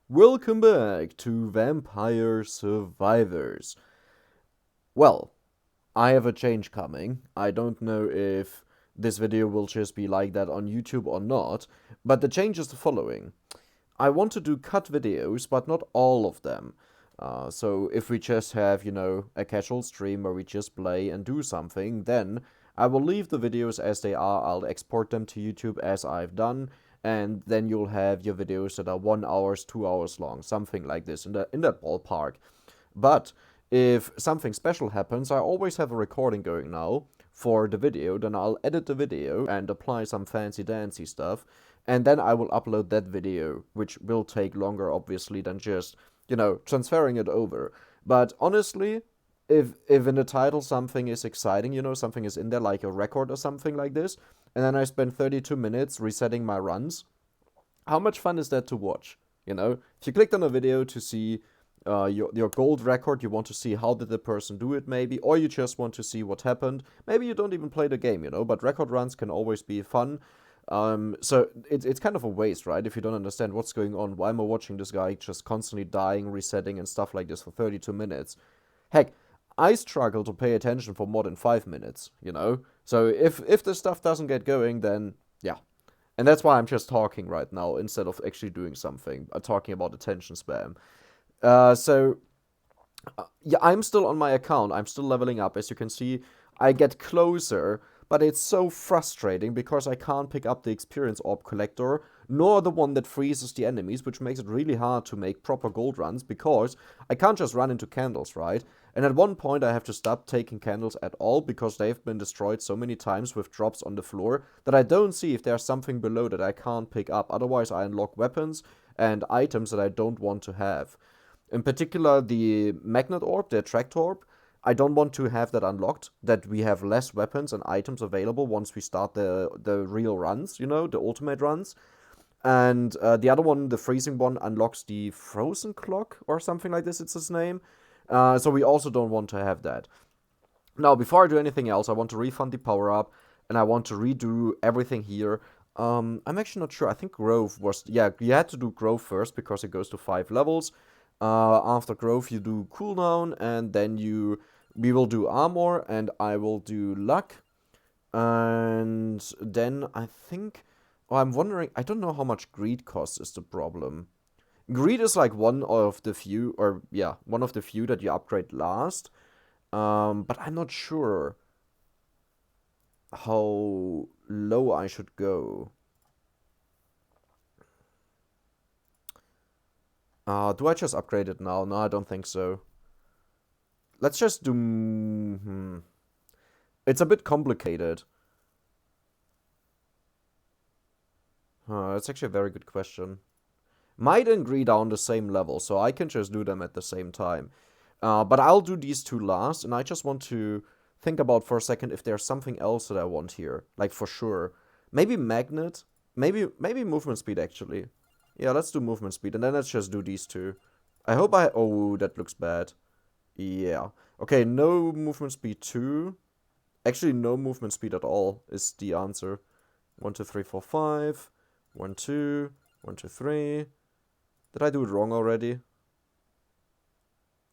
Welcome back to Vampire Survivors. Well, I have a change coming. I don't know if this video will just be like that on YouTube or not, but the change is the following. I want to do cut videos, but not all of them. So if we just have, a casual stream where we just play and do something, then I will leave the videos as they are. I'll export them to YouTube as I've done, and then you'll have your videos that are 1 hour, 2 hours long, something like this in that ballpark. But if something special happens, I always have a recording going now for the video. Then I'll edit the video and apply some fancy dancy stuff, and then I will upload that video, which will take longer, obviously, than just, transferring it over. But honestly, if in the title something is exciting, something is in there, like a record or something like this, and then I spend 32 minutes resetting my runs, how much fun is that to watch? If you clicked on a video to see your gold record, you want to see how did the person do it, maybe, or you just want to see what happened. Maybe you don't even play the game, but record runs can always be fun. So it's kind of a waste, right? If you don't understand what's going on, why am I watching this guy just constantly dying, resetting, and stuff like this for 32 minutes? Heck, I struggle to pay attention for more than 5 minutes. So if the stuff doesn't get going, then yeah. And that's why I'm just talking right now instead of actually doing something. Talking about attention spam. So yeah, I'm still on my account. I'm still leveling up. As you can see, I get closer, but it's so frustrating because I can't pick up the experience orb collector, nor the one that freezes the enemies, which makes it really hard to make proper gold runs because I can't just run into candles, right? And at one point I have to stop taking candles at all because they've been destroyed so many times with drops on the floor that I don't see if there's something below that I can't pick up. Otherwise I unlock weapons and items that I don't want to have. In particular, the magnet orb, the attract orb, I don't want to have that unlocked, that we have less weapons and items available once we start the real runs, the ultimate runs. And the other one, the freezing one, unlocks the frozen clock or something like this, it's his name. So we also don't want to have that. Now, before I do anything else, I want to refund the power-up, and I want to redo everything here. I'm actually not sure. I think Grove was... Yeah, you had to do Grove first because it goes to 5 levels. After Grove, you do cooldown, and then we will do armor, and I will do luck. And then I think... Oh, I'm wondering... I don't know how much greed costs is the problem. Greed is like one of the few, one of the few that you upgrade last. But I'm not sure how low I should go. Do I just upgrade it now? No, I don't think so. Let's just do... It's a bit complicated. That's actually a very good question. Might and greed are on the same level, so I can just do them at the same time. But I'll do these two last, and I just want to think about for a second if there's something else that I want here. Like, for sure. Maybe magnet? Maybe movement speed, actually. Yeah, let's do movement speed, and then let's just do these two. I hope I... Oh, that looks bad. Yeah. Okay, no movement speed 2. Actually, no movement speed at all is the answer. 1, 2, 3, 4, 5. 1, 2. 1, 2, 3. Did I do it wrong already?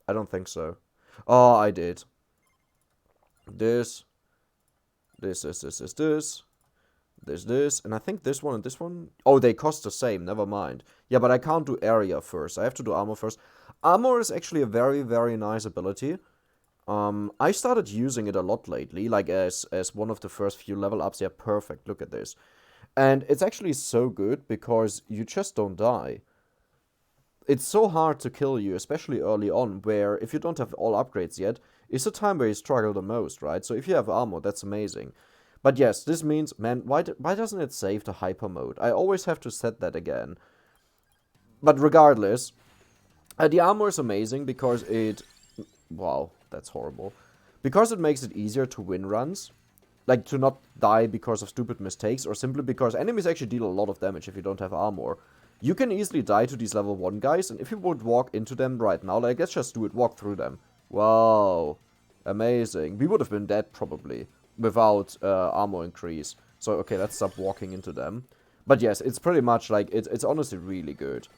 I don't think so. Oh, I did. This, and I think this one and this one. Oh, they cost the same, never mind. Yeah, but I can't do area first. I have to do armor first. Armor is actually a very, very nice ability. I started using it a lot lately, like as one of the first few level ups. Yeah, perfect, look at this. And it's actually so good because you just don't die. It's so hard to kill you, especially early on, where if you don't have all upgrades yet, it's the time where you struggle the most, right? So if you have armor, that's amazing. But yes, this means, man, why doesn't it save the hyper mode? I always have to set that again. But regardless, the armor is amazing because it... Wow, that's horrible. Because it makes it easier to win runs. Like, to not die because of stupid mistakes, or simply because enemies actually deal a lot of damage if you don't have armor. You can easily die to these level 1 guys, and if you would walk into them right now, like, let's just do it, walk through them. Wow. Amazing. We would have been dead, probably, without armor increase. So, okay, let's stop walking into them. But yes, it's pretty much like, it's honestly really good.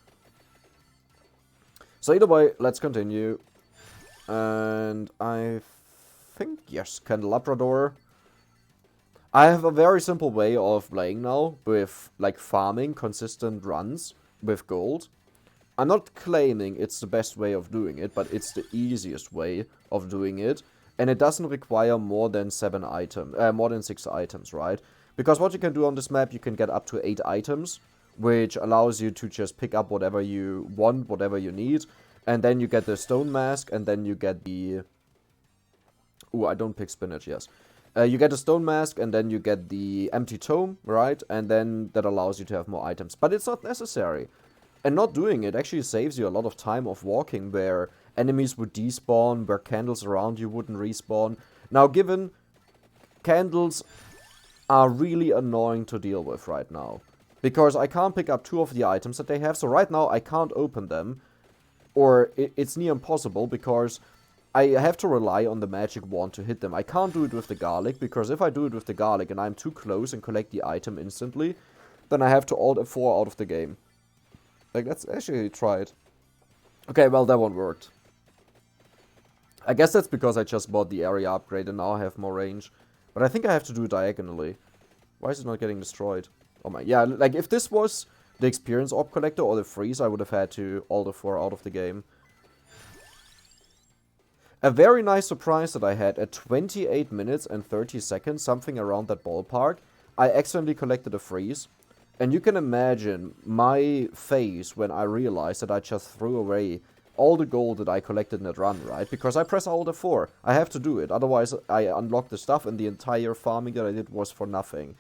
So either way, let's continue. And I think, yes, Candelabrador. I have a very simple way of playing now with like farming consistent runs with gold. I'm not claiming it's the best way of doing it, but it's the easiest way of doing it. And it doesn't require more than 6 items, right? Because what you can do on this map, you can get up to 8 items, which allows you to just pick up whatever you want, whatever you need. And then you get the stone mask, and then you get the... Ooh, I don't pick spinach, yes. You get a stone mask, and then you get the empty tome, right? And then that allows you to have more items. But it's not necessary. And not doing it actually saves you a lot of time of walking, where enemies would despawn, where candles around you wouldn't respawn. Now, given candles are really annoying to deal with right now, because I can't pick up 2 of the items that they have, so right now I can't open them, or it's near impossible, because I have to rely on the magic wand to hit them. I can't do it with the garlic, because if I do it with the garlic and I'm too close and collect the item instantly, then I have to Alt F4 out of the game. Like, let's actually try it. Okay, well, that one worked. I guess that's because I just bought the area upgrade and now I have more range. But I think I have to do it diagonally. Why is it not getting destroyed? Oh my, yeah, like, if this was the experience orb collector or the freeze, I would have had to Alt F4 out of the game. A very nice surprise that I had at 28 minutes and 30 seconds, something around that ballpark, I accidentally collected a freeze. And you can imagine my face when I realized that I just threw away all the gold that I collected in that run, right? Because I press Alt F4. I have to do it, otherwise I unlock the stuff and the entire farming that I did was for nothing.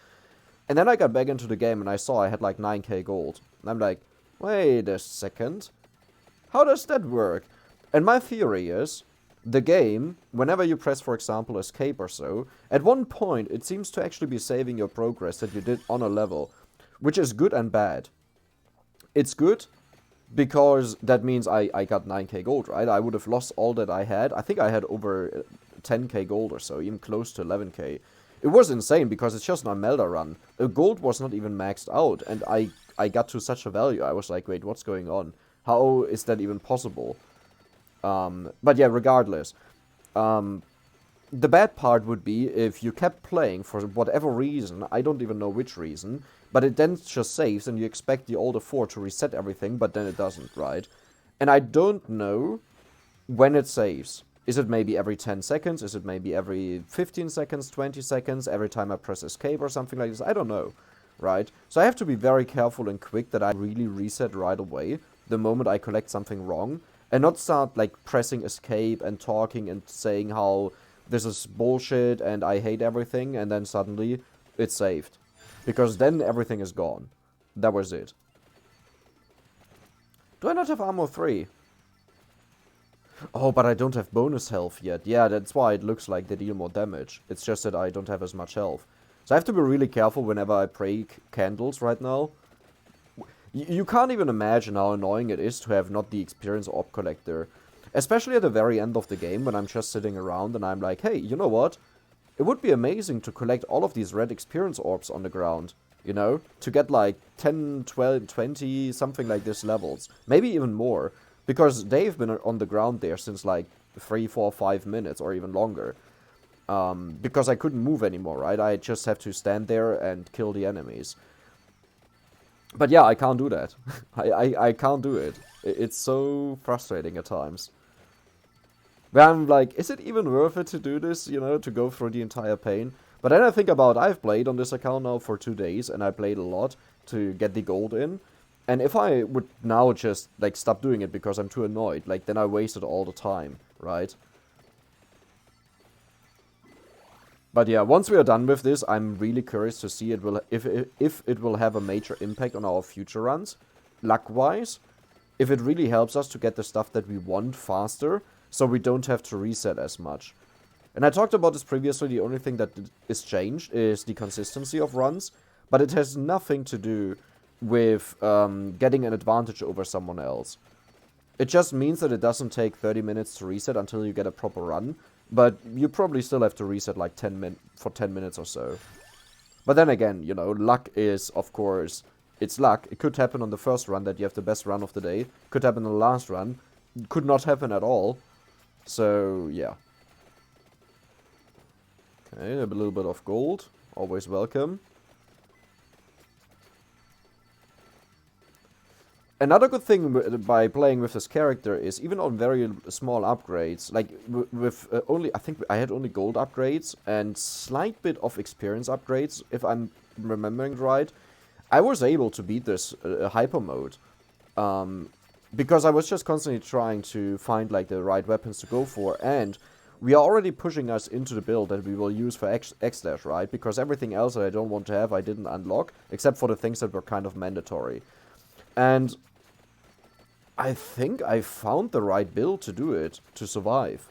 And then I got back into the game and I saw I had like 9k gold. And I'm like, wait a second. How does that work? And my theory is, the game, whenever you press, for example, escape or so, at one point it seems to actually be saving your progress that you did on a level, which is good and bad. It's good because that means I got 9k gold, right? I would have lost all that I had. I think I had over 10k gold or so, even close to 11k. It was insane because it's just an Melda run. The gold was not even maxed out, and I got to such a value. I was like, wait, what's going on? How is that even possible? But yeah, regardless. The bad part would be if you kept playing for whatever reason, I don't even know which reason, but it then just saves and you expect the Alt F4 to reset everything, but then it doesn't, right? And I don't know when it saves. Is it maybe every 10 seconds? Is it maybe every 15 seconds, 20 seconds, every time I press escape or something like this? I don't know, right? So I have to be very careful and quick that I really reset right away the moment I collect something wrong, and not start like pressing escape and talking and saying how this is bullshit and I hate everything, and then suddenly it's saved. Because then everything is gone. That was it. Do I not have armor 3? Oh, but I don't have bonus health yet. Yeah, that's why it looks like they deal more damage. It's just that I don't have as much health. So I have to be really careful whenever I break candles right now. You can't even imagine how annoying it is to have not the experience orb collector. Especially at the very end of the game when I'm just sitting around and I'm like, hey, you know what? It would be amazing to collect all of these red experience orbs on the ground. You know? To get like 10, 12, 20, something like this levels. Maybe even more. Because they've been on the ground there since like 3, 4, 5 minutes or even longer. Because I couldn't move anymore, right? I just have to stand there and kill the enemies. But yeah, I can't do that. I can't do it. It's so frustrating at times. Where I'm like, is it even worth it to do this, you know, to go through the entire pain? But then I think about, I've played on this account now for 2 days, and I played a lot to get the gold in. And if I would now just, like, stop doing it because I'm too annoyed, like, then I wasted all the time, right? But yeah, once we are done with this, I'm really curious to see if it will have a major impact on our future runs, luck-wise. If it really helps us to get the stuff that we want faster, so we don't have to reset as much. And I talked about this previously, the only thing that is changed is the consistency of runs, but it has nothing to do with getting an advantage over someone else. It just means that it doesn't take 30 minutes to reset until you get a proper run, but you probably still have to reset like 10 minutes or so. But then again, you know, luck is, of course, it's luck. It could happen on the first run that you have the best run of the day. Could happen on the last run. could not happen at all. So, yeah. Okay, a little bit of gold. Always welcome. Another good thing by playing with this character is even on very small upgrades, like with only, I think I had only gold upgrades and slight bit of experience upgrades, if I'm remembering right, I was able to beat this hyper mode. Because I was just constantly trying to find like the right weapons to go for, and we are already pushing us into the build that we will use for X-Dash, right? Because everything else that I don't want to have I didn't unlock, except for the things that were kind of mandatory. And I think I found the right build to do it, to survive.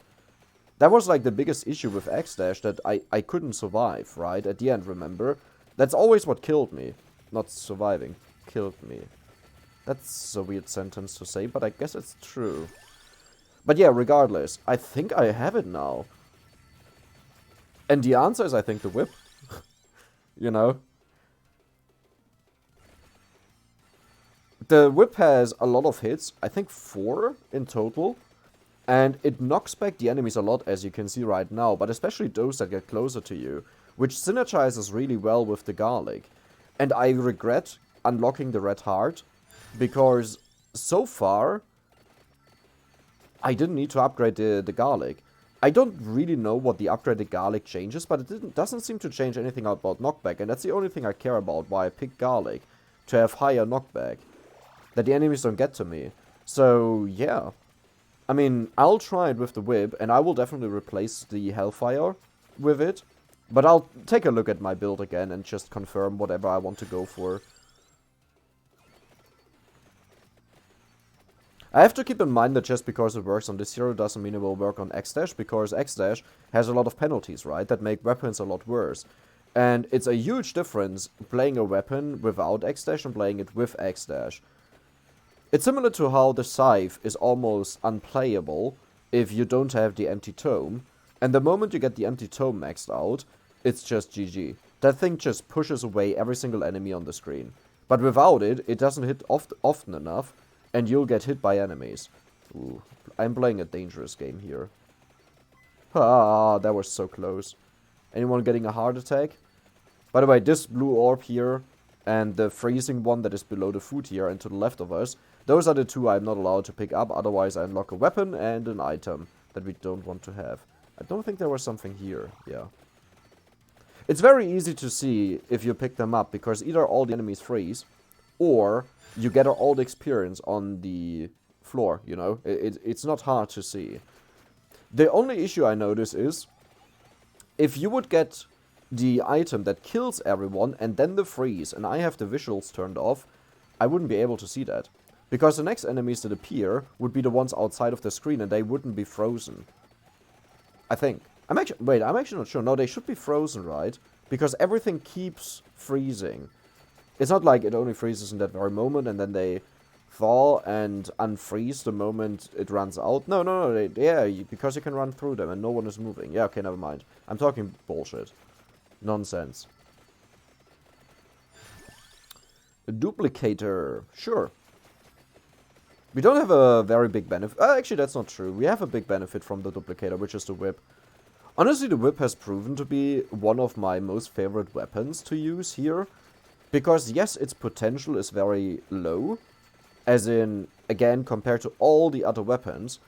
That was like the biggest issue with X-Dash, that I couldn't survive, right? At the end, remember? That's always what killed me. Not surviving. Killed me. That's a weird sentence to say, but I guess it's true. But yeah, regardless, I think I have it now. And the answer is, I think, the whip. You know? The whip has a lot of hits, I think 4 in total. And it knocks back the enemies a lot, as you can see right now, but especially those that get closer to you, which synergizes really well with the garlic. And I regret unlocking the red heart, because so far I didn't need to upgrade the garlic. I don't really know what the upgraded garlic changes, but it doesn't seem to change anything about knockback, and that's the only thing I care about, why I picked garlic, to have higher knockback, that the enemies don't get to me. So yeah, I mean, I'll try it with the whip, and I will definitely replace the Hellfire with it, but I'll take a look at my build again and just confirm whatever I want to go for. I have to keep in mind that just because it works on this hero doesn't mean it will work on X-Dash, because X-Dash has a lot of penalties, right, that make weapons a lot worse. And it's a huge difference playing a weapon without X-Dash and playing it with X-Dash. It's similar to how the Scythe is almost unplayable if you don't have the empty tome, and the moment you get the empty tome maxed out, it's just GG. That thing just pushes away every single enemy on the screen. But without it, it doesn't hit often enough, and you'll get hit by enemies. Ooh, I'm playing a dangerous game here. Ah, that was so close. Anyone getting a heart attack? By the way, this blue orb here and the freezing one that is below the food here and to the left of us, those are the two I'm not allowed to pick up, otherwise I unlock a weapon and an item that we don't want to have. I don't think there was something here, yeah. It's very easy to see if you pick them up, because either all the enemies freeze, or you get all the experience on the floor, you know? It's not hard to see. The only issue I notice is, if you would get the item that kills everyone and then the freeze, and I have the visuals turned off, I wouldn't be able to see that. Because the next enemies that appear would be the ones outside of the screen and they wouldn't be frozen. I think. I'm actually not sure. No, they should be frozen, right? Because everything keeps freezing. It's not like it only freezes in that very moment and then they thaw and unfreeze the moment it runs out. No, because you can run through them and no one is moving. Yeah, okay, never mind. I'm talking bullshit. Nonsense. A duplicator. Sure. We don't have a very big benefit. Actually, that's not true. We have a big benefit from the duplicator, which is the whip. Honestly, the whip has proven to be one of my most favorite weapons to use here. Because, yes, its potential is very low. As in, again, compared to all the other weapons.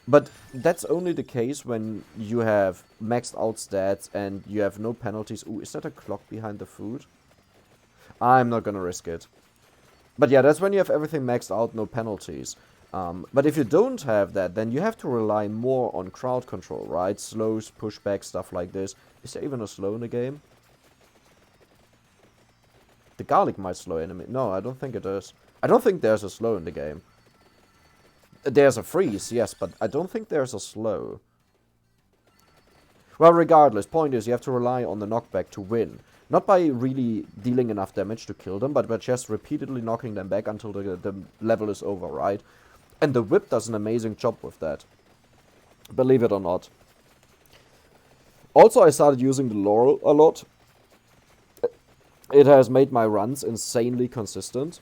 But that's only the case when you have maxed out stats and you have no penalties. Ooh, is that a clock behind the food? I'm not gonna risk it. But yeah, that's when you have everything maxed out, no penalties. But if you don't have that, then you have to rely more on crowd control, right? Slows, pushback, stuff like this. Is there even a slow in the game? The garlic might slow enemy. No, I don't think it is. I don't think there's a slow in the game. There's a freeze, yes, but I don't think there's a slow. Well, regardless, point is you have to rely on the knockback to win. Not by really dealing enough damage to kill them, but by just repeatedly knocking them back until the level is over, right? And the whip does an amazing job with that. Believe it or not. Also, I started using the laurel a lot. It has made my runs insanely consistent.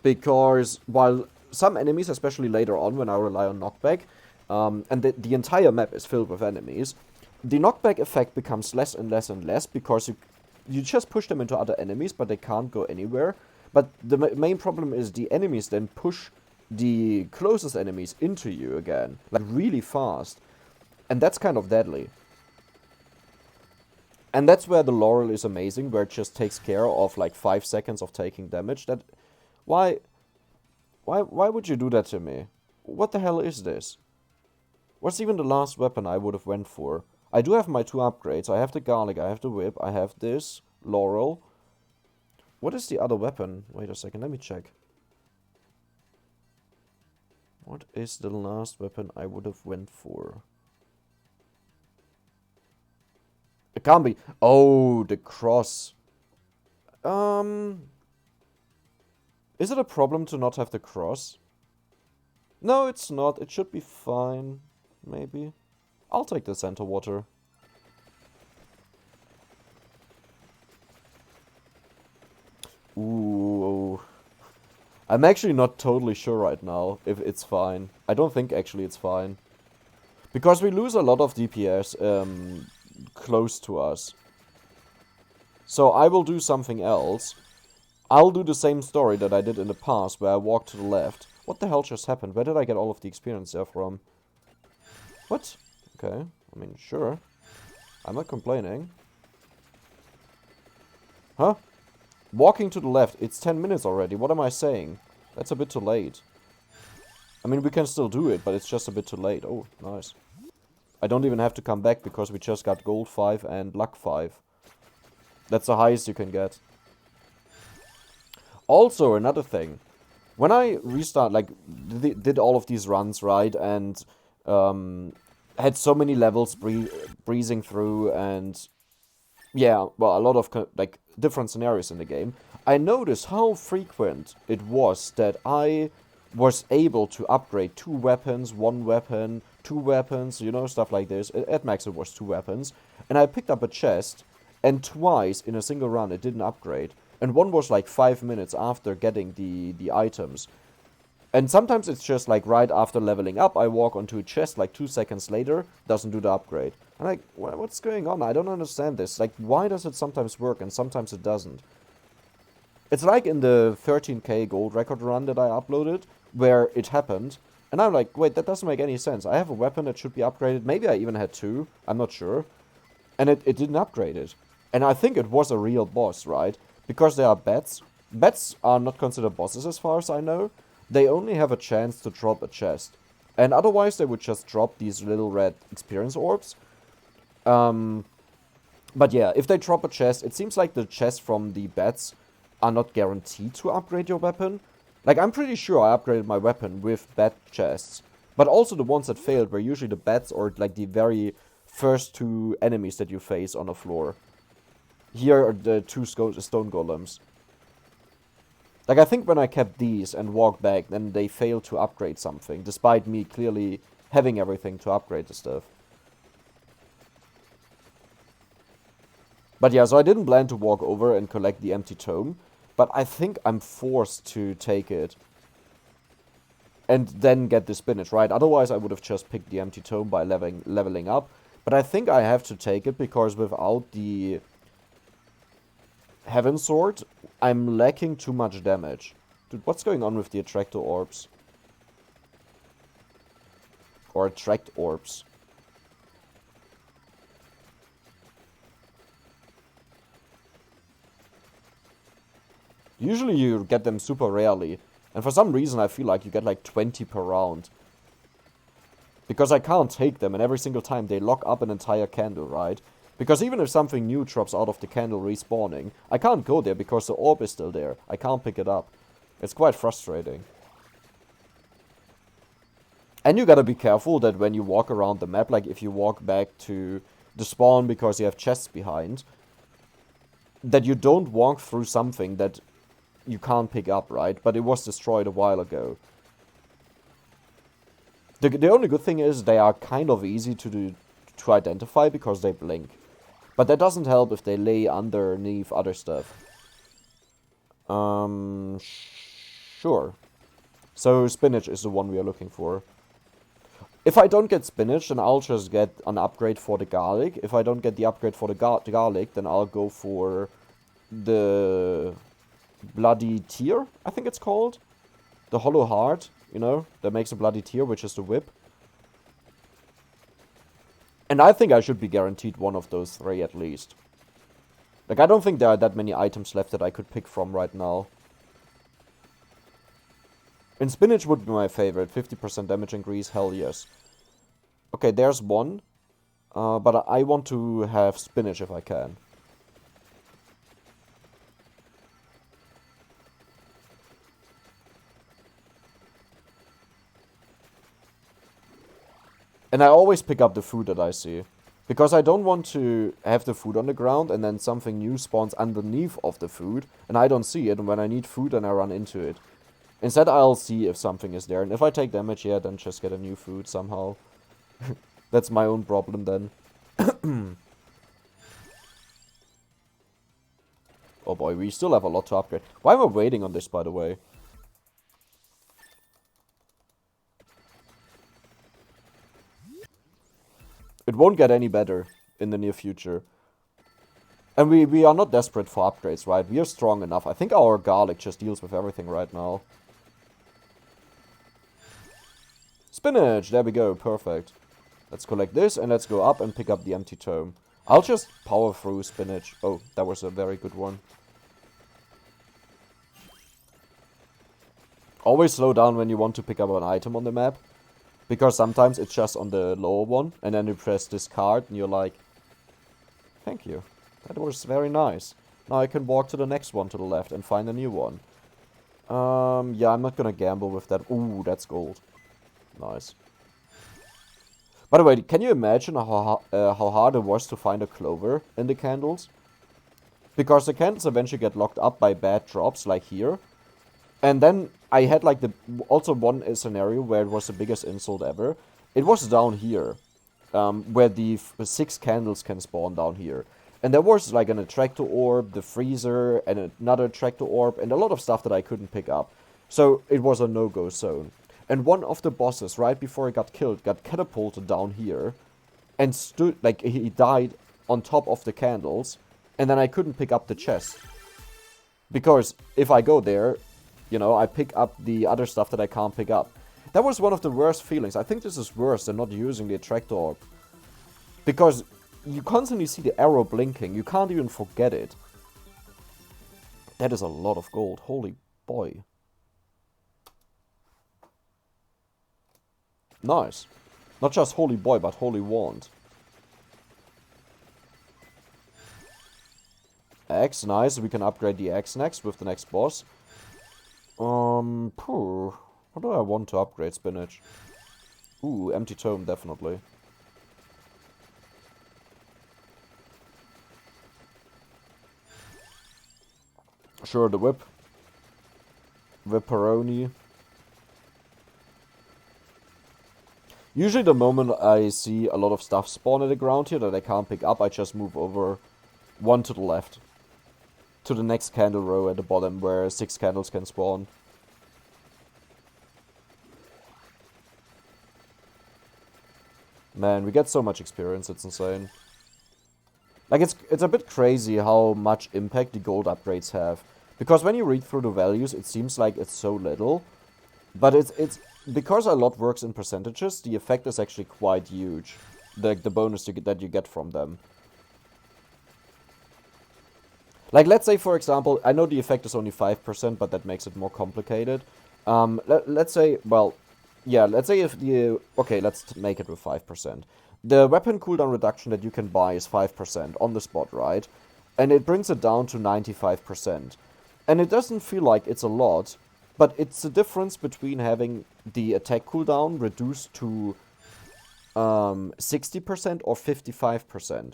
Because while some enemies, especially later on when I rely on knockback, and the entire map is filled with enemies, the knockback effect becomes less and less and less because you just push them into other enemies, but they can't go anywhere. But the main problem is the enemies then push the closest enemies into you again, like really fast. And that's kind of deadly. And that's where the Laurel is amazing, where it just takes care of like 5 seconds of taking damage. Why would you do that to me? What the hell is this? What's even the last weapon I would have went for? I do have my 2 upgrades. I have the Garlic, I have the Whip, I have this Laurel. What is the other weapon? Wait a second, let me check. What is the last weapon I would have went for? It can't be. Oh, the cross. Is it a problem to not have the cross? No, it's not. It should be fine. Maybe. I'll take the center water. Ooh. I'm actually not totally sure right now if it's fine. I don't think actually it's fine. Because we lose a lot of DPS close to us. So I will do something else. I'll do the same story that I did in the past, where I walk to the left. What the hell just happened? Where did I get all of the experience there from? What? Okay, I mean, sure. I'm not complaining. Huh? Walking to the left. It's 10 minutes already. What am I saying? That's a bit too late. I mean, we can still do it, but it's just a bit too late. Oh, nice. I don't even have to come back because we just got gold 5 and luck 5. That's the highest you can get. Also, another thing. When I restart, like, did all of these runs, right, and had so many levels breezing through, and yeah, well, a lot of, like, different scenarios in the game, I noticed how frequent it was that I was able to upgrade 2 weapons, 1 weapon, 2 weapons, you know, stuff like this. At max it was 2 weapons. And I picked up a chest, and twice in a single run it didn't upgrade. And one was like 5 minutes after getting the items. And sometimes it's just like right after leveling up, I walk onto a chest like 2 seconds later, doesn't do the upgrade. I'm like, what's going on? I don't understand this. Like, why does it sometimes work and sometimes it doesn't? It's like in the 13k gold record run that I uploaded, where it happened. And I'm like, wait, that doesn't make any sense. I have a weapon that should be upgraded. Maybe I even had 2. I'm not sure. And it didn't upgrade it. And I think it was a real boss, right? Because they are bats. Bats are not considered bosses as far as I know. They only have a chance to drop a chest. And otherwise they would just drop these little red experience orbs. But yeah, if they drop a chest, it seems like the chests from the bats are not guaranteed to upgrade your weapon. Like, I'm pretty sure I upgraded my weapon with bat chests. But also the ones that failed were usually the bats or like the very first 2 enemies that you face on the floor. Here are the 2 stone golems. Like, I think when I kept these and walked back, then they failed to upgrade something, despite me clearly having everything to upgrade the stuff. But yeah, so I didn't plan to walk over and collect the empty tome, but I think I'm forced to take it. And then get the spinach, right? Otherwise I would have just picked the empty tome by leveling up. But I think I have to take it because without the Heaven Sword, I'm lacking too much damage. Dude, what's going on with the attractor orbs? Or attract orbs? Usually you get them super rarely. And for some reason I feel like you get like 20 per round. Because I can't take them, and every single time they lock up an entire candle, right? Because even if something new drops out of the candle respawning, I can't go there because the orb is still there. I can't pick it up. It's quite frustrating. And you gotta be careful that when you walk around the map, like if you walk back to the spawn because you have chests behind, that you don't walk through something that you can't pick up, right? But it was destroyed a while ago. The only good thing is they are kind of easy to identify because they blink. But that doesn't help if they lay underneath other stuff. Sure. So spinach is the one we are looking for. If I don't get spinach, then I'll just get an upgrade for the garlic. If I don't get the upgrade for the garlic, then I'll go for the bloody tear, I think it's called. The hollow heart, you know, that makes a bloody tear, which is the whip. And I think I should be guaranteed one of those three at least. Like, I don't think there are that many items left that I could pick from right now. And spinach would be my favorite. 50% damage increase, hell yes. Okay, there's one. But I want to have spinach if I can. And I always pick up the food that I see. Because I don't want to have the food on the ground and then something new spawns underneath of the food. And I don't see it. And when I need food, then I run into it. Instead, I'll see if something is there. And if I take damage, yeah, then just get a new food somehow. That's my own problem then. Oh boy, we still have a lot to upgrade. Why am I waiting on this, by the way? It won't get any better in the near future. And we are not desperate for upgrades, right? We are strong enough. I think our garlic just deals with everything right now. Spinach! There we go, perfect. Let's collect this and let's go up and pick up the empty tome. I'll just power through spinach. Oh, that was a very good one. Always slow down when you want to pick up an item on the map. Because sometimes it's just on the lower one. And then you press discard and you're like, thank you. That was very nice. Now I can walk to the next one to the left and find a new one. Yeah, I'm not gonna gamble with that. Ooh, that's gold. Nice. By the way, can you imagine how hard it was to find a clover in the candles? Because the candles eventually get locked up by bad drops, like here. And then I had like also one scenario where it was the biggest insult ever. It was down here, where the 6 candles can spawn down here. And there was like an attractor orb, the freezer, and another attractor orb, and a lot of stuff that I couldn't pick up. So it was a no-go zone. And one of the bosses, right before he got killed, got catapulted down here. And stood, like, he died on top of the candles. And then I couldn't pick up the chest. Because if I go there, you know, I pick up the other stuff that I can't pick up. That was one of the worst feelings. I think this is worse than not using the attractor orb. Because you constantly see the arrow blinking. You can't even forget it. That is a lot of gold. Holy boy. Nice. Not just holy boy, but holy wand. Axe, nice. We can upgrade the axe next with the next boss. What do I want to upgrade, spinach? Ooh, empty tome, definitely. Sure, the whip. Whipperoni. Usually the moment I see a lot of stuff spawn at the ground here that I can't pick up, I just move over one to the left. To the next candle row at the bottom where 6 candles can spawn. Man, we get so much experience, it's insane. Like, it's a bit crazy how much impact the gold upgrades have. Because when you read through the values, it seems like it's so little. But it's because a lot works in percentages, the effect is actually quite huge. The bonus that you get from them. Like, let's say, for example, I know the effect is only 5%, but that makes it more complicated. Let's say, well, yeah, let's say if the... Okay, let's make it with 5%. The weapon cooldown reduction that you can buy is 5% on the spot, right? And it brings it down to 95%. And it doesn't feel like it's a lot, but it's the difference between having the attack cooldown reduced to 60% or 55%.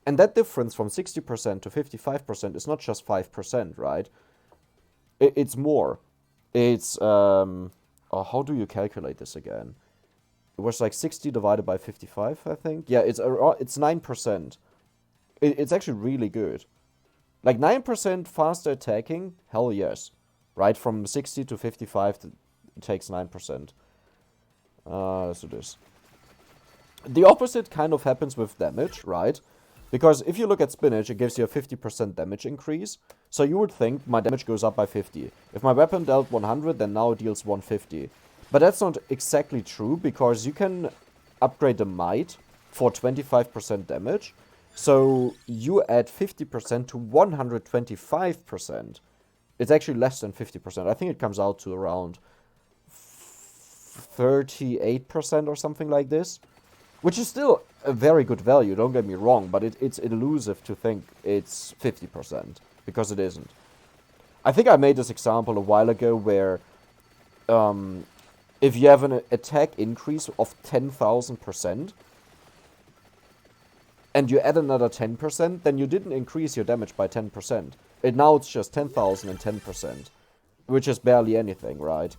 And that difference from 60% to 55% is not just 5%, right? It's more. It's, oh, how do you calculate this again? It was like 60 divided by 55, I think. Yeah, it's 9%. It's actually really good. Like 9% faster attacking, hell yes. Right, from 60 to 55, takes 9%. Let's do this. The opposite kind of happens with damage, right? Because if you look at spinach, it gives you a 50% damage increase. So you would think my damage goes up by 50. If my weapon dealt 100, then now it deals 150. But that's not exactly true, because you can upgrade the might for 25% damage. So you add 50% to 125%. It's actually less than 50%. I think it comes out to around 38% or something like this. Which is still a very good value, don't get me wrong, but it's elusive to think it's 50%, because it isn't. I think I made this example a while ago where if you have an attack increase of 10,000% and you add another 10%, then you didn't increase your damage by 10%. Now it's just 10,000 and 10%, which is barely anything, right?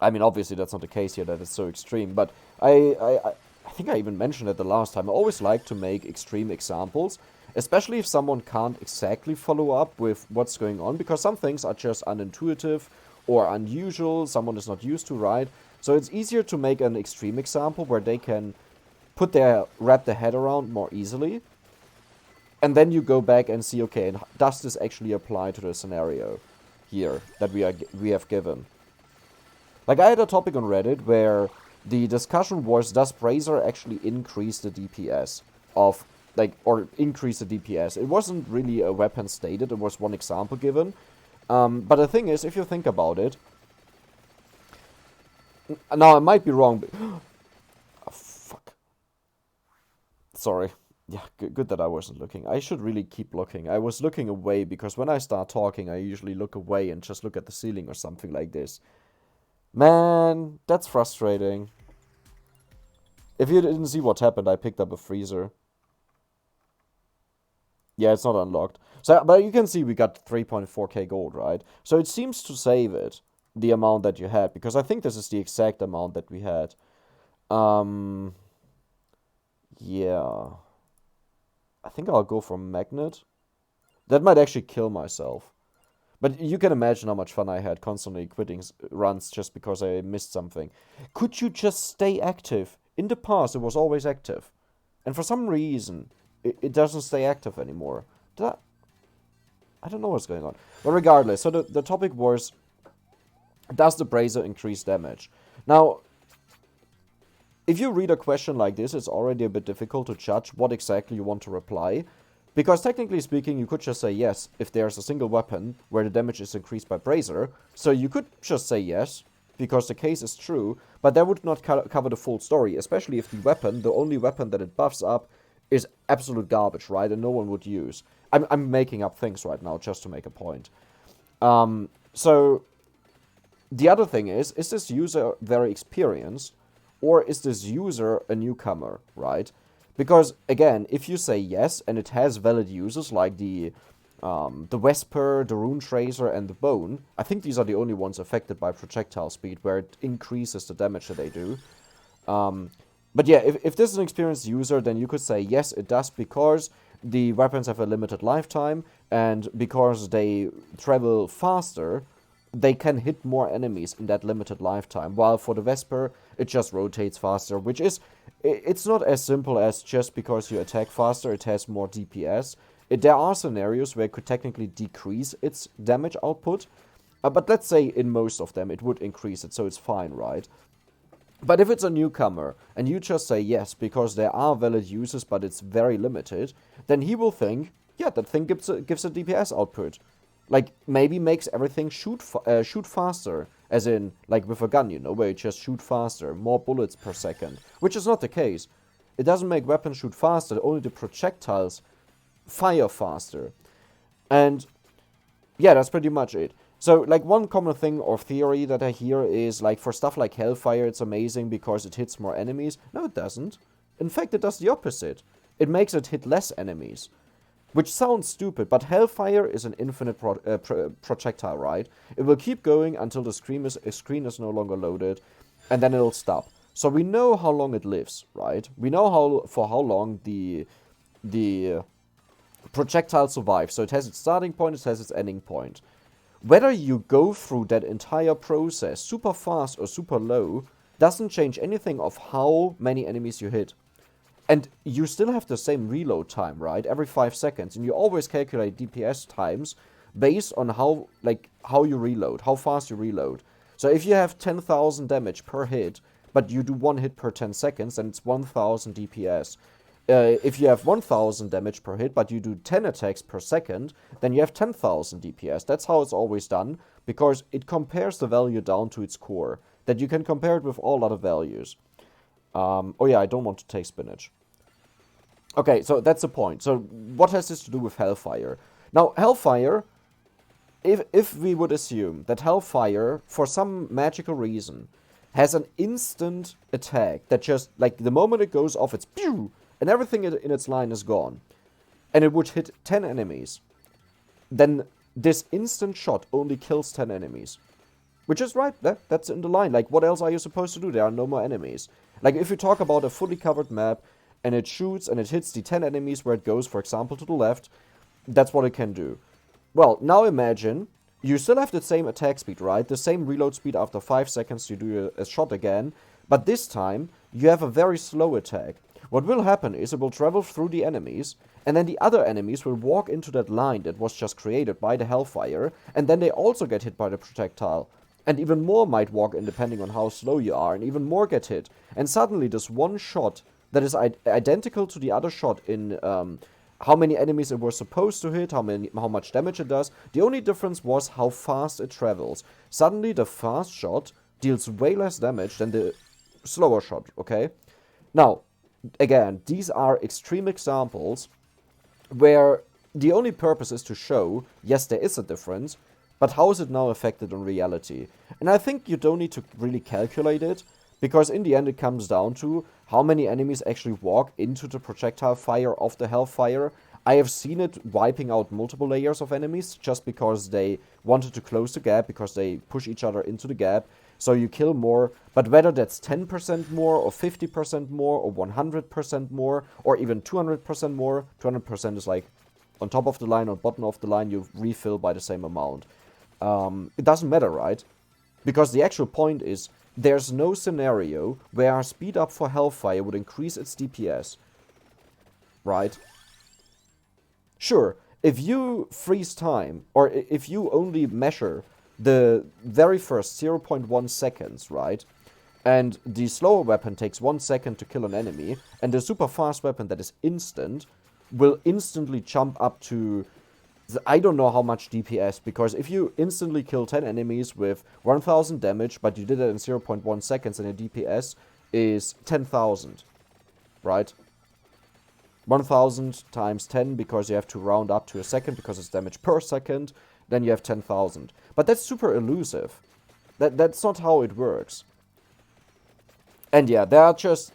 I mean, obviously that's not the case here, that it's so extreme, but I think I even mentioned it the last time. I always like to make extreme examples, especially if someone can't exactly follow up with what's going on, because some things are just unintuitive or unusual, someone is not used to, right? So it's easier to make an extreme example where they can wrap their head around more easily, and then you go back and see, okay, does this actually apply to the scenario here that we have given? Like, I had a topic on Reddit where the discussion was, does Brazier actually increase the DPS of, like, or increase the DPS? It wasn't really a weapon stated, it was one example given. But the thing is, if you think about it, now I might be wrong, but, oh, fuck. Sorry. Yeah, good that I wasn't looking. I should really keep looking. I was looking away, because when I start talking, I usually look away and just look at the ceiling or something like this. Man, that's frustrating. If you didn't see what happened, I picked up a freezer. Yeah, it's not unlocked. So, but you can see we got 3.4k gold, right? So it seems to save it, the amount that you had, because I think this is the exact amount that we had. Yeah. I think I'll go for magnet. That might actually kill myself. But you can imagine how much fun I had constantly quitting runs just because I missed something. Could you just stay active? In the past, it was always active. And for some reason, it doesn't stay active anymore. I don't know what's going on. But regardless, so the topic was, does the Brazier increase damage? Now, if you read a question like this, it's already a bit difficult to judge what exactly you want to reply. Because technically speaking, you could just say yes if there's a single weapon where the damage is increased by Brazier. So you could just say yes, because the case is true, but that would not cover the full story, especially if the weapon, the only weapon that it buffs up, is absolute garbage, right, and no one would use. I'm making up things right now just to make a point. So the other thing is this user very experienced, or is this user a newcomer, right? Because, again, if you say yes, and it has valid uses like the Vesper, the Rune Tracer, and the Bone, I think these are the only ones affected by projectile speed, where it increases the damage that they do. But yeah, if this is an experienced user, then you could say yes, it does, because the weapons have a limited lifetime, and because they travel faster, they can hit more enemies in that limited lifetime, while for the Vesper, it just rotates faster, which is, it's not as simple as just because you attack faster, it has more DPS. There are scenarios where it could technically decrease its damage output, but let's say in most of them it would increase it, so it's fine, right? But if it's a newcomer, and you just say yes, because there are valid uses, but it's very limited, then he will think, yeah, that thing gives a DPS output. Like, maybe makes everything shoot faster, as in, like with a gun, you know, where you just shoot faster, more bullets per second, which is not the case. It doesn't make weapons shoot faster, only the projectiles fire faster. And, yeah, that's pretty much it. So, like, one common thing or theory that I hear is, like, for stuff like Hellfire, it's amazing because it hits more enemies. No, it doesn't. In fact, it does the opposite. It makes it hit less enemies. Which sounds stupid, but Hellfire is an infinite projectile, right? It will keep going until the screen is no longer loaded, and then it'll stop. So we know how long it lives, right? We know for how long the projectile survives. So it has its starting point, it has its ending point. whether you go through that entire process super fast or super low doesn't change anything of how many enemies you hit. And you still have the same reload time, right? Every 5 seconds. And you always calculate DPS times based on how you reload, how fast you reload. So if you have 10,000 damage per hit, but you do 1 hit per 10 seconds, then it's 1,000 DPS. If you have 1,000 damage per hit, but you do 10 attacks per second, then you have 10,000 DPS. That's how it's always done, because it compares the value down to its core. That you can compare it with all other values. Oh yeah, I don't want to take spinach. Okay, so that's the point. So what has this to do with Hellfire? Now, Hellfire, if we would assume that Hellfire, for some magical reason, has an instant attack that just, like, the moment it goes off, it's pew, and everything in its line is gone, and it would hit 10 enemies, then this instant shot only kills 10 enemies. Which is right, that's in the line. Like, what else are you supposed to do? There are no more enemies. Like, if you talk about a fully covered map, and it shoots and it hits the 10 enemies where it goes, for example, to the left, that's what it can do. Well, now imagine, you still have the same attack speed, right? The same reload speed after 5 seconds you do a shot again, but this time, you have a very slow attack. What will happen is it will travel through the enemies, and then the other enemies will walk into that line that was just created by the Hellfire, and then they also get hit by the projectile. And even more might walk in depending on how slow you are, and even more get hit. And suddenly this one shot that is identical to the other shot in how many enemies it was supposed to hit, how much damage it does. The only difference was how fast it travels. Suddenly the fast shot deals way less damage than the slower shot, okay? Now, again, these are extreme examples where the only purpose is to show, yes, there is a difference, but how is it now affected in reality? And I think you don't need to really calculate it, because in the end it comes down to how many enemies actually walk into the projectile fire of the Hellfire. I have seen it wiping out multiple layers of enemies just because they wanted to close the gap, because they push each other into the gap. So you kill more, but whether that's 10% more, or 50% more, or 100% more, or even 200% more, 200% is like on top of the line or bottom of the line, you refill by the same amount. It doesn't matter, right? Because the actual point is, there's no scenario where our speed up for Hellfire would increase its DPS. Right? Sure, if you freeze time, or if you only measure the very first 0.1 seconds, right? And the slower weapon takes 1 second to kill an enemy, and the super fast weapon that is instant will instantly jump up to, I don't know how much DPS, because if you instantly kill 10 enemies with 1000 damage, but you did it in 0.1 seconds, and the DPS is 10,000, right? 1000 times 10, because you have to round up to a second, because it's damage per second, then you have 10,000. But that's super elusive. That's not how it works. And yeah, there are just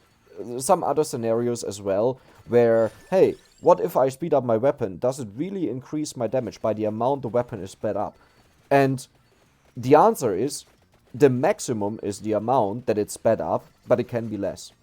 some other scenarios as well, where, hey, what if I speed up my weapon? Does it really increase my damage by the amount the weapon is sped up? And the answer is, the maximum is the amount that it's sped up, but it can be less.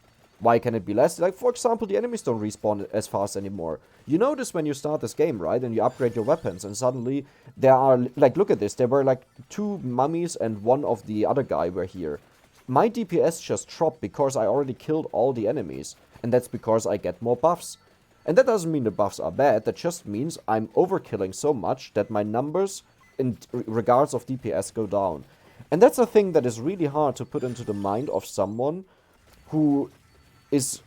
Why can it be less? Like, for example, the enemies don't respawn as fast anymore. You notice when you start this game, right? And you upgrade your weapons, and suddenly there are, like, look at this. There were, like, 2 mummies and 1 of the other guy were here. My DPS just dropped because I already killed all the enemies. And that's because I get more buffs. And that doesn't mean the buffs are bad. That just means I'm overkilling so much that my numbers in regards of DPS go down. And that's a thing that is really hard to put into the mind of someone who is,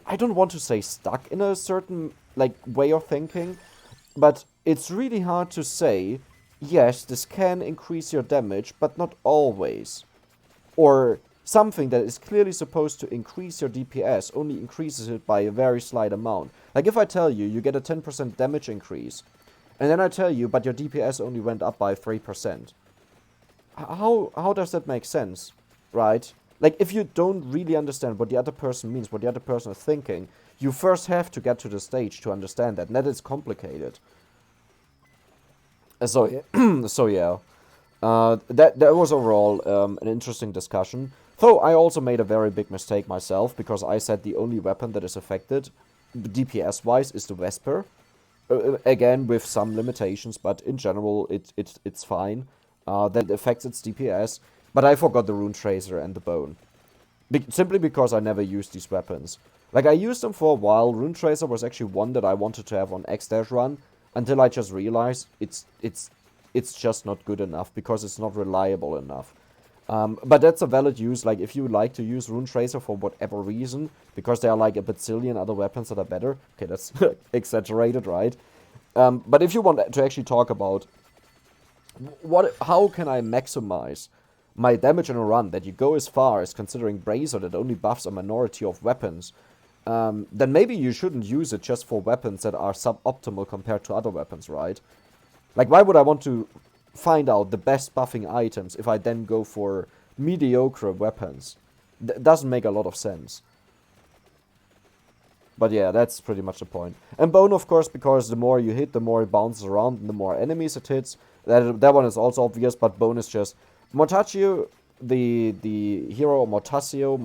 I don't want to say stuck in a certain, like, way of thinking, but it's really hard to say, yes, this can increase your damage, but not always. Or something that is clearly supposed to increase your DPS only increases it by a very slight amount. Like, if I tell you, you get a 10% damage increase, and then I tell you, but your DPS only went up by 3%. How does that make sense, right? Like, if you don't really understand what the other person means, what the other person is thinking, you first have to get to the stage to understand that, and that is complicated. So yeah, that was overall an interesting discussion. Though I also made a very big mistake myself, because I said the only weapon that is affected, DPS-wise, is the Vesper. Again, with some limitations, but in general, it's fine. That affects its DPS. But I forgot the Rune Tracer and the Bone. Simply because I never used these weapons. Like, I used them for a while. Rune Tracer was actually one that I wanted to have on X-Run, until I just realized it's just not good enough, because it's not reliable enough. But that's a valid use. Like, if you like to use Rune Tracer for whatever reason, because there are like a bazillion other weapons that are better. Okay, that's exaggerated, right? But if you want to actually talk about how can I maximize my damage in a run that you go as far as considering Bracer that only buffs a minority of weapons, then maybe you shouldn't use it just for weapons that are suboptimal compared to other weapons, right? Like, why would I want to find out the best buffing items if I then go for mediocre weapons? Doesn't make a lot of sense. But yeah, that's pretty much the point. And Bone, of course, because the more you hit, the more it bounces around, and the more enemies it hits. That one is also obvious, but Bone is just... Mortaccio, the hero, Mortaccio,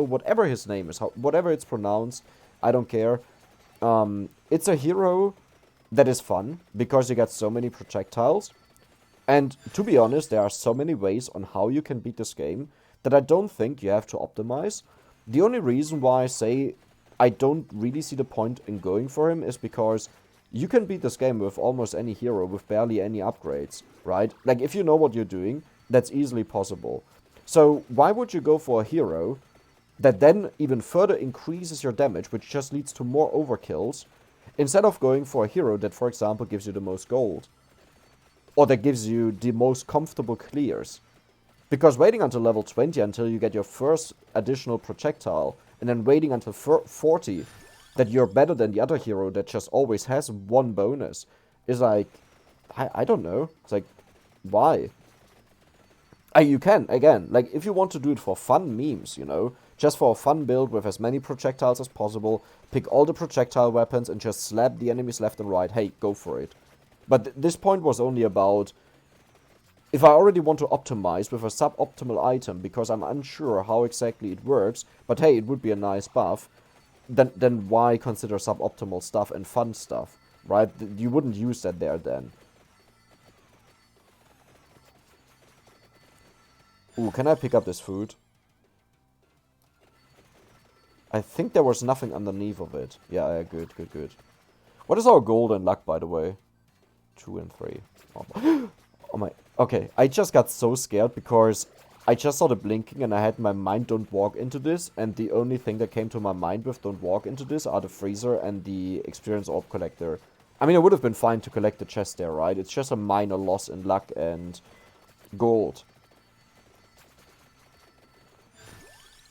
whatever his name is, whatever it's pronounced, I don't care. It's a hero that is fun, because you get so many projectiles. And to be honest, there are so many ways on how you can beat this game that I don't think you have to optimize. The only reason why I say I don't really see the point in going for him is because you can beat this game with almost any hero with barely any upgrades, right? Like, if you know what you're doing, that's easily possible. So why would you go for a hero that then even further increases your damage, which just leads to more overkills, instead of going for a hero that, for example, gives you the most gold? Or that gives you the most comfortable clears? Because waiting until level 20 until you get your first additional projectile, and then waiting until 40 that you're better than the other hero that just always has one bonus, is like, I don't know. It's like, why? You can, again, like, if you want to do it for fun memes, you know, just for a fun build with as many projectiles as possible, pick all the projectile weapons and just slap the enemies left and right, hey, go for it. But this point was only about, if I already want to optimize with a suboptimal item because I'm unsure how exactly it works, but hey, it would be a nice buff, then why consider suboptimal stuff and fun stuff, right? You wouldn't use that there then. Ooh, can I pick up this food? I think there was nothing underneath of it. Yeah, good. What is our gold and luck, by the way? 2 and 3. Oh my... Okay, I just got so scared because I just saw the blinking and I had in my mind don't walk into this, and the only thing that came to my mind with don't walk into this are the freezer and the experience orb collector. I mean, it would have been fine to collect the chest there, right? It's just a minor loss in luck and gold.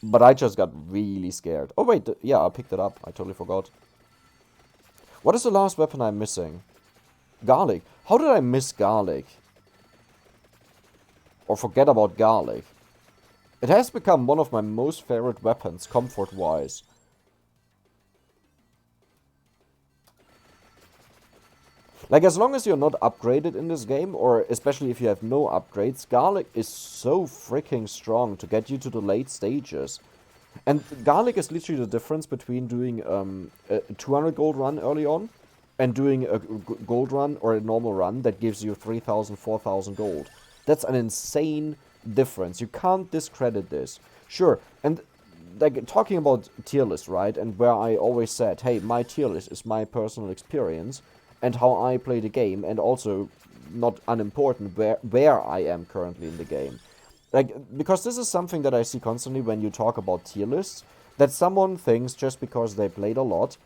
But I just got really scared. Oh wait, yeah, I picked it up. I totally forgot. What is the last weapon I'm missing? Garlic. How did I miss garlic? Or forget about garlic. It has become one of my most favorite weapons, comfort-wise. Like, as long as you're not upgraded in this game, or especially if you have no upgrades, garlic is so freaking strong to get you to the late stages. And garlic is literally the difference between doing a 200 gold run early on and doing a gold run or a normal run that gives you 3,000, 4,000 gold. That's an insane difference. You can't discredit this. Sure, and like talking about tier list, right? And where I always said, hey, my tier list is my personal experience and how I play the game, and also, not unimportant, where I am currently in the game. Like, because this is something that I see constantly when you talk about tier lists, that someone thinks just because they played a lot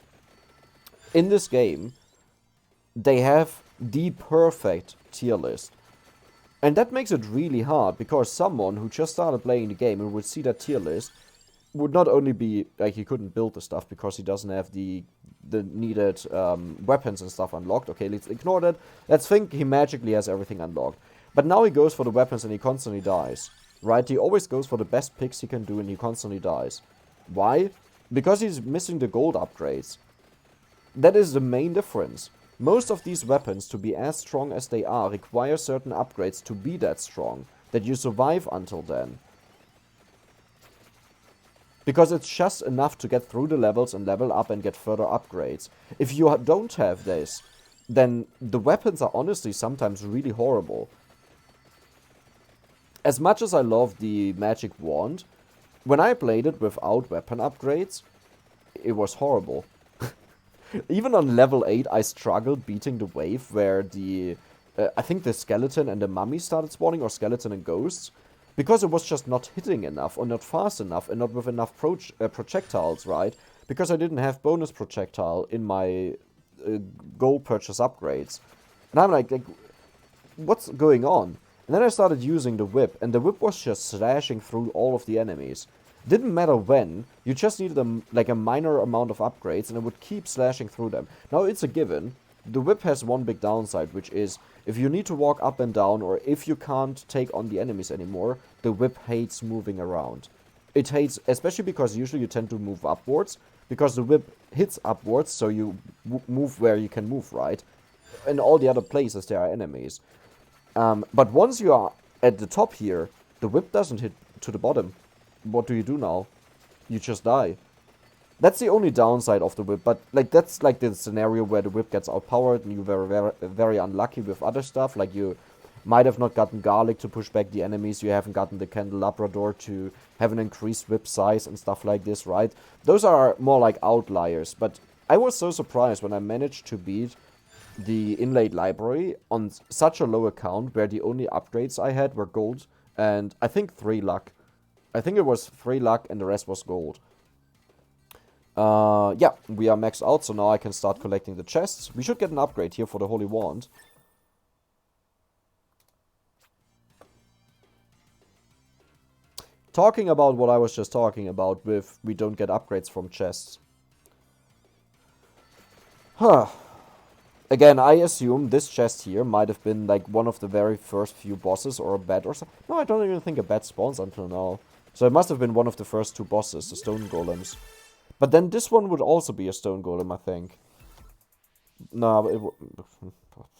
in this game, they have the perfect tier list. And that makes it really hard, because someone who just started playing the game and would see that tier list would not only be, like, he couldn't build the stuff because he doesn't have the needed weapons and stuff unlocked. Okay, let's ignore that. Let's think he magically has everything unlocked. But now he goes for the weapons and he constantly dies, right? He always goes for the best picks he can do and he constantly dies. Why? Because he's missing the gold upgrades. That is the main difference. Most of these weapons, to be as strong as they are, require certain upgrades to be that strong, that you survive until then. Because it's just enough to get through the levels and level up and get further upgrades. If you don't have this, then the weapons are honestly sometimes really horrible. As much as I love the magic wand, when I played it without weapon upgrades, it was horrible. Even on level 8, I struggled beating the wave where the... I think the skeleton and the mummy started spawning, or skeleton and ghosts. Because it was just not hitting enough, or not fast enough, and not with enough projectiles, right? Because I didn't have bonus projectile in my gold purchase upgrades. And I'm like, what's going on? And then I started using the whip, and the whip was just slashing through all of the enemies. Didn't matter when, you just needed a minor amount of upgrades, and it would keep slashing through them. Now, it's a given. The whip has one big downside, which is, if you need to walk up and down, or if you can't take on the enemies anymore, the whip hates moving around. It hates, especially because usually you tend to move upwards, because the whip hits upwards, so you move where you can move, right? In all the other places there are enemies. But once you are at the top here, the whip doesn't hit to the bottom. What do you do now? You just die. That's the only downside of the whip, but like that's like the scenario where the whip gets outpowered and you were very, very unlucky with other stuff. Like you might have not gotten garlic to push back the enemies, you haven't gotten the candelabra to have an increased whip size and stuff like this, right? Those are more like outliers, but I was so surprised when I managed to beat the inlaid library on such a low account where the only upgrades I had were gold and I think 3 luck. I think it was 3 luck and the rest was gold. Yeah, we are maxed out, so now I can start collecting the chests. We should get an upgrade here for the Holy Wand. Talking about what I was just talking about with we don't get upgrades from chests. Huh. Again, I assume this chest here might have been like one of the very first few bosses or a bat or something. No, I don't even think a bat spawns until now. So it must have been one of the first 2 bosses, the stone golems. But then this one would also be a stone golem, I think. No,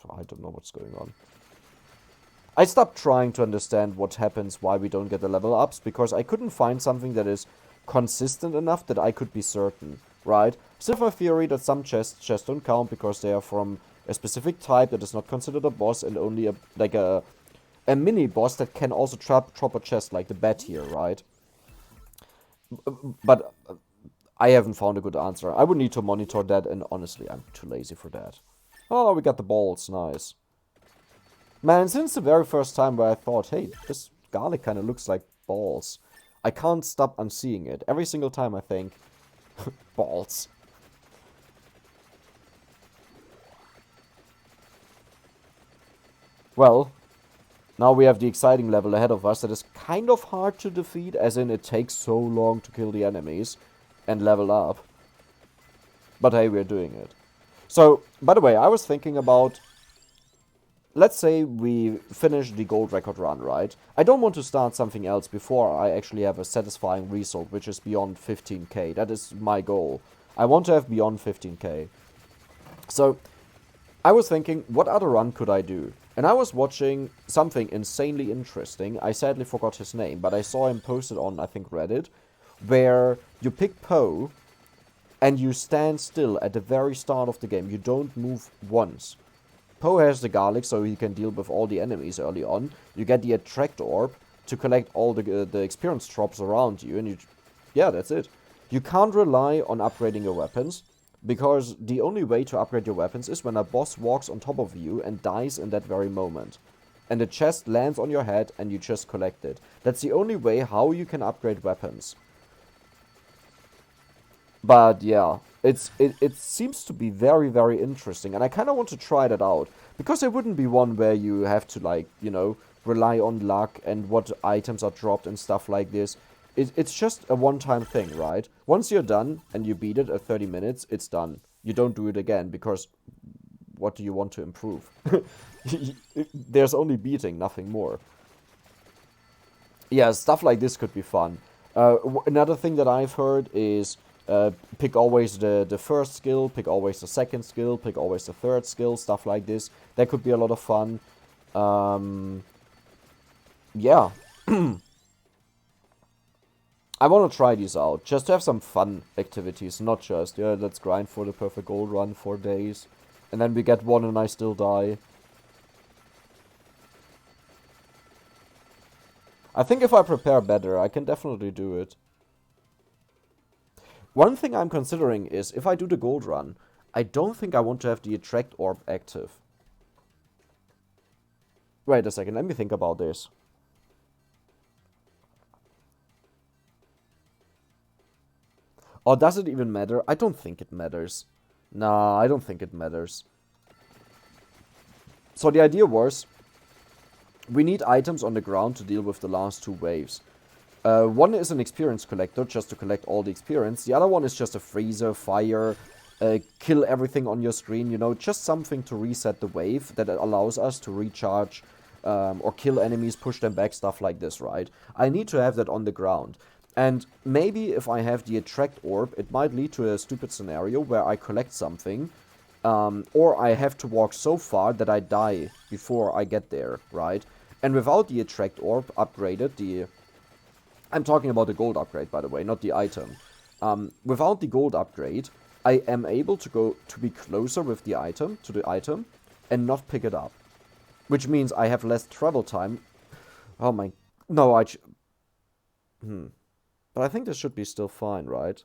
I don't know what's going on. I stopped trying to understand what happens, why we don't get the level ups, because I couldn't find something that is consistent enough that I could be certain, right? Still have a theory that some chests just don't count because they are from a specific type that is not considered a boss and only a mini boss that can also drop a chest like the bat here, right? But I haven't found a good answer. I would need to monitor that, and honestly, I'm too lazy for that. Oh, we got the balls. Nice. Man, since the very first time where I thought, hey, this garlic kind of looks like balls, I can't stop unseeing it. Every single time I think, balls. Well, now we have the exciting level ahead of us that is kind of hard to defeat, as in it takes so long to kill the enemies and level up. But hey, we're doing it. So, by the way, I was thinking about, let's say we finish the gold record run, right? I don't want to start something else before I actually have a satisfying result, which is beyond 15k. That is my goal. I want to have beyond 15k. So, I was thinking, what other run could I do? And I was watching something insanely interesting. I sadly forgot his name, but I saw him posted on, I think, Reddit, where you pick Poe and you stand still at the very start of the game. You don't move once. Poe has the garlic, so he can deal with all the enemies early on. You get the attract orb to collect all the experience drops around you, and yeah, that's it. You can't rely on upgrading your weapons, because the only way to upgrade your weapons is when a boss walks on top of you and dies in that very moment. And the chest lands on your head and you just collect it. That's the only way how you can upgrade weapons. But yeah, it seems to be very, very interesting, and I kind of want to try that out. Because it wouldn't be one where you have to, like, you know, rely on luck and what items are dropped and stuff like this. It's just a one-time thing, right? Once you're done and you beat it at 30 minutes, it's done. You don't do it again, because what do you want to improve? There's only beating, nothing more. Yeah, stuff like this could be fun. Another thing that I've heard is pick always the first skill, pick always the second skill, pick always the third skill, stuff like this. That could be a lot of fun. Yeah. I want to try these out, just to have some fun activities, not just, yeah, let's grind for the perfect gold run for days, and then we get one and I still die. I think if I prepare better, I can definitely do it. One thing I'm considering is, if I do the gold run, I don't think I want to have the attract orb active. Wait a second, let me think about this. Or does it even matter? I don't think it matters. Nah, I don't think it matters. So the idea was, we need items on the ground to deal with the last two waves. One is an experience collector, just to collect all the experience. The other one is just a freezer, fire, kill everything on your screen, you know, just something to reset the wave that allows us to recharge or kill enemies, push them back, stuff like this, right? I need to have that on the ground. And maybe if I have the attract orb, it might lead to a stupid scenario where I collect something, or I have to walk so far that I die before I get there, right? And without the attract orb upgraded, I'm talking about the gold upgrade, by the way, not the item. Without the gold upgrade, I am able to go to be closer with the item, and not pick it up. Which means I have less travel time. Oh my... No, But I think this should be still fine, right?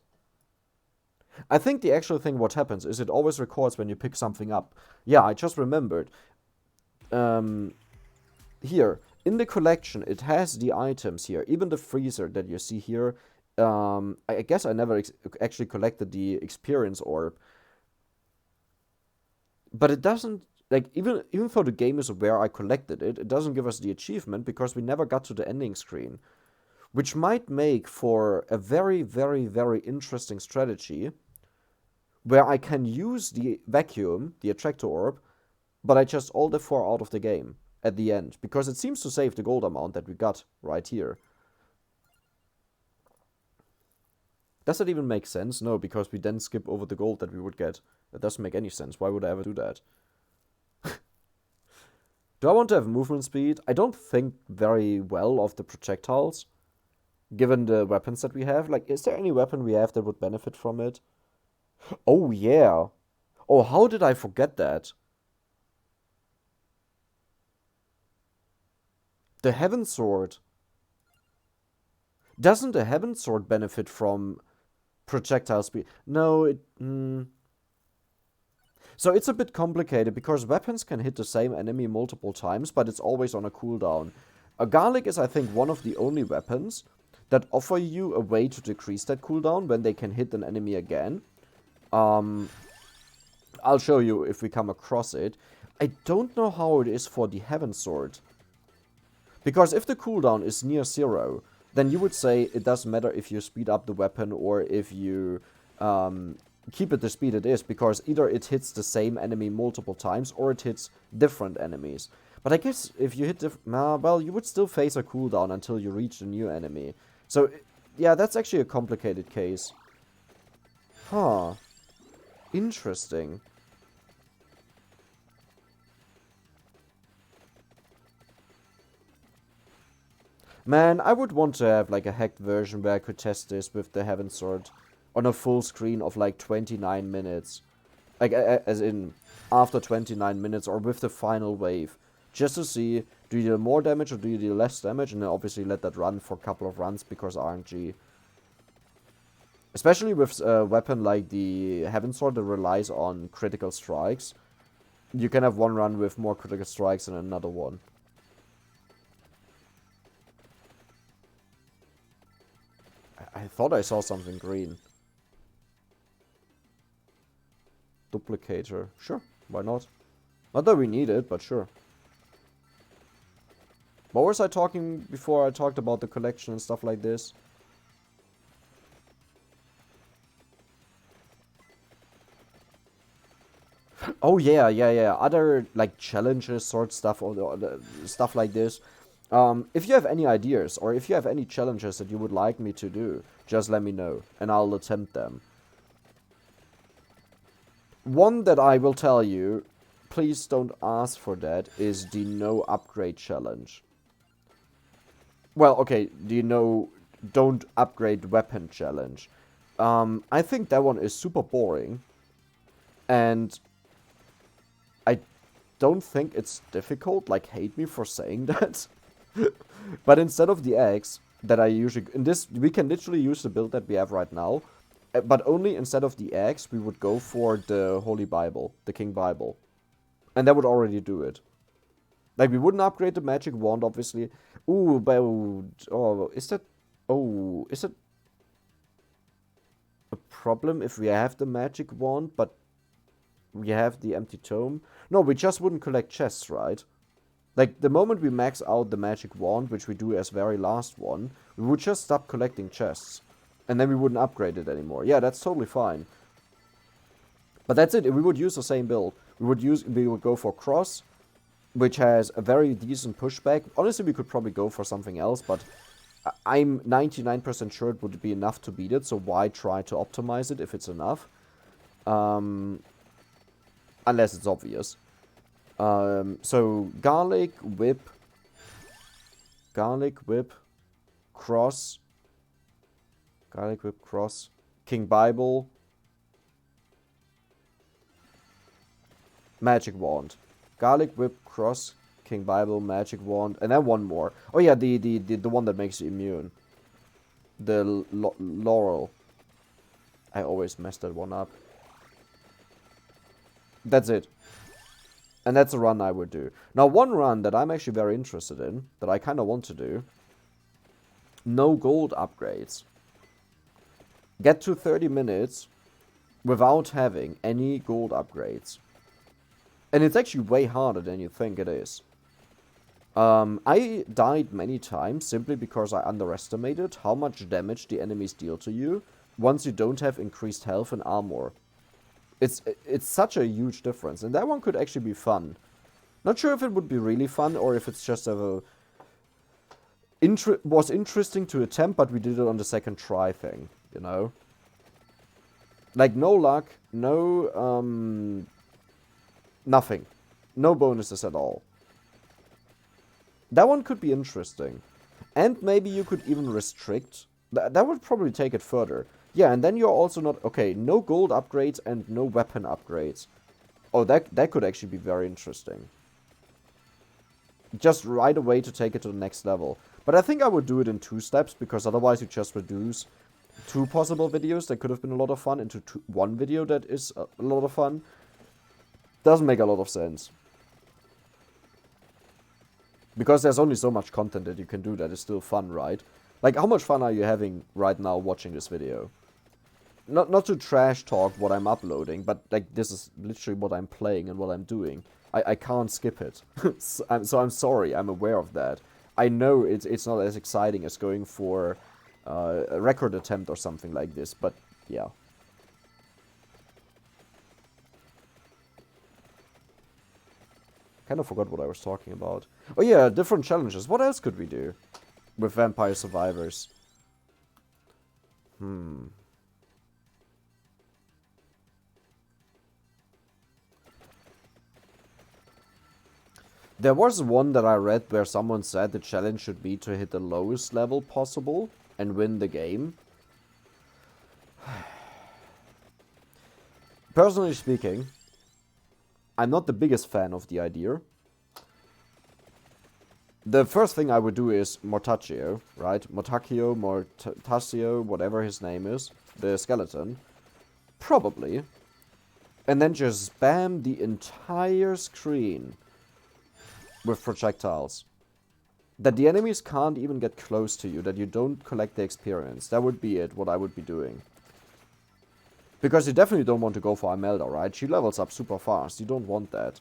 I think the actual thing what happens is it always records when you pick something up. Yeah, I just remembered. Here, in the collection, it has the items here. Even the freezer that you see here. I guess I never actually collected the experience orb. But it doesn't... Like, even though the game is aware I collected it, it doesn't give us the achievement because we never got to the ending screen. Which might make for a very, very, very interesting strategy where I can use the vacuum, the attractor orb, but I just all therefore out of the game at the end, because it seems to save the gold amount that we got right here. Does that even make sense? No, because we then skip over the gold that we would get. That doesn't make any sense. Why would I ever do that? Do I want to have movement speed? I don't think very well of the projectiles, given the weapons that we have. Like, is there any weapon we have that would benefit from it? Oh, yeah. Oh, how did I forget that? The Heaven Sword. Doesn't the Heaven Sword benefit from projectile speed? No, it... So it's a bit complicated, because weapons can hit the same enemy multiple times, but it's always on a cooldown. A garlic is, I think, one of the only weapons that offer you a way to decrease that cooldown when they can hit an enemy again. I'll show you if we come across it. I don't know how it is for the Heaven Sword. Because if the cooldown is near 0, then you would say it doesn't matter if you speed up the weapon or if you keep it the speed it is, because either it hits the same enemy multiple times or it hits different enemies. But I guess if you hit well, you would still face a cooldown until you reach a new enemy. So, yeah, that's actually a complicated case. Huh. Interesting. Man, I would want to have like a hacked version where I could test this with the Heaven Sword on a full screen of like 29 minutes. Like, as in, after 29 minutes or with the final wave. Just to see, do you deal more damage or do you deal less damage? And then obviously let that run for a couple of runs because RNG. Especially with a weapon like the Heaven Sword that relies on critical strikes. You can have one run with more critical strikes than another one. I thought I saw something green. Duplicator. Sure, why not? Not that we need it, but sure. What was I talking before I talked about the collection and stuff like this? Oh yeah. Other like challenges, sort stuff, or stuff like this. If you have any ideas or if you have any challenges that you would like me to do, just let me know and I'll attempt them. One that I will tell you, please don't ask for that, is the no upgrade challenge. Well, okay, do you know don't upgrade weapon challenge. I think that one is super boring. And I don't think it's difficult. Like, hate me for saying that. But instead of the axe that I usually... In this, we can literally use the build that we have right now. But only instead of the axe, we would go for the Holy Bible. The King Bible. And that would already do it. Like, we wouldn't upgrade the magic wand, obviously. Ooh, but... Oh, is that... Oh, is it a problem if we have the magic wand, but we have the empty tome? No, we just wouldn't collect chests, right? Like, the moment we max out the magic wand, which we do as very last one, we would just stop collecting chests. And then we wouldn't upgrade it anymore. Yeah, that's totally fine. But that's it. We would use the same build. We would go for cross, which has a very decent pushback. Honestly, we could probably go for something else, but I'm 99% sure it would be enough to beat it, so why try to optimize it if it's enough? Unless it's obvious. So, garlic, whip, cross, King Bible, magic wand. Garlic, whip, cross, King Bible, magic wand, and then one more. Oh yeah, the one that makes you immune. The laurel. I always mess that one up. That's it. And that's a run I would do. Now, one run that I'm actually very interested in, that I kind of want to do. No gold upgrades. Get to 30 minutes without having any gold upgrades. And it's actually way harder than you think it is. I died many times simply because I underestimated how much damage the enemies deal to you once you don't have increased health and armor. It's such a huge difference, and that one could actually be fun. Not sure if it would be really fun or if it's just was interesting to attempt, but we did it on the second try thing, you know? Like, no luck, no, nothing. No bonuses at all. That one could be interesting. And maybe you could even restrict. That would probably take it further. Yeah, and then you're also not... Okay, no gold upgrades and no weapon upgrades. Oh, that could actually be very interesting. Just right away to take it to the next level. But I think I would do it in 2 steps, because otherwise you just reduce 2 possible videos that could have been a lot of fun into 1 video that is a lot of fun. Doesn't make a lot of sense. Because there's only so much content that you can do that is still fun, right? Like, how much fun are you having right now watching this video? Not to trash talk what I'm uploading, but like, this is literally what I'm playing and what I'm doing. I can't skip it. So I'm sorry, I'm aware of that. I know it's not as exciting as going for a record attempt or something like this, but yeah. Kind of forgot what I was talking about. Oh yeah, different challenges. What else could we do with Vampire Survivors? There was one that I read where someone said the challenge should be to hit the lowest level possible and win the game. Personally speaking, I'm not the biggest fan of the idea. The first thing I would do is Mortaccio, right? Mortaccio, whatever his name is. The skeleton. Probably. And then just spam the entire screen with projectiles. That the enemies can't even get close to you, that you don't collect the experience. That would be it, what I would be doing. Because you definitely don't want to go for Imelda, right? She levels up super fast, you don't want that.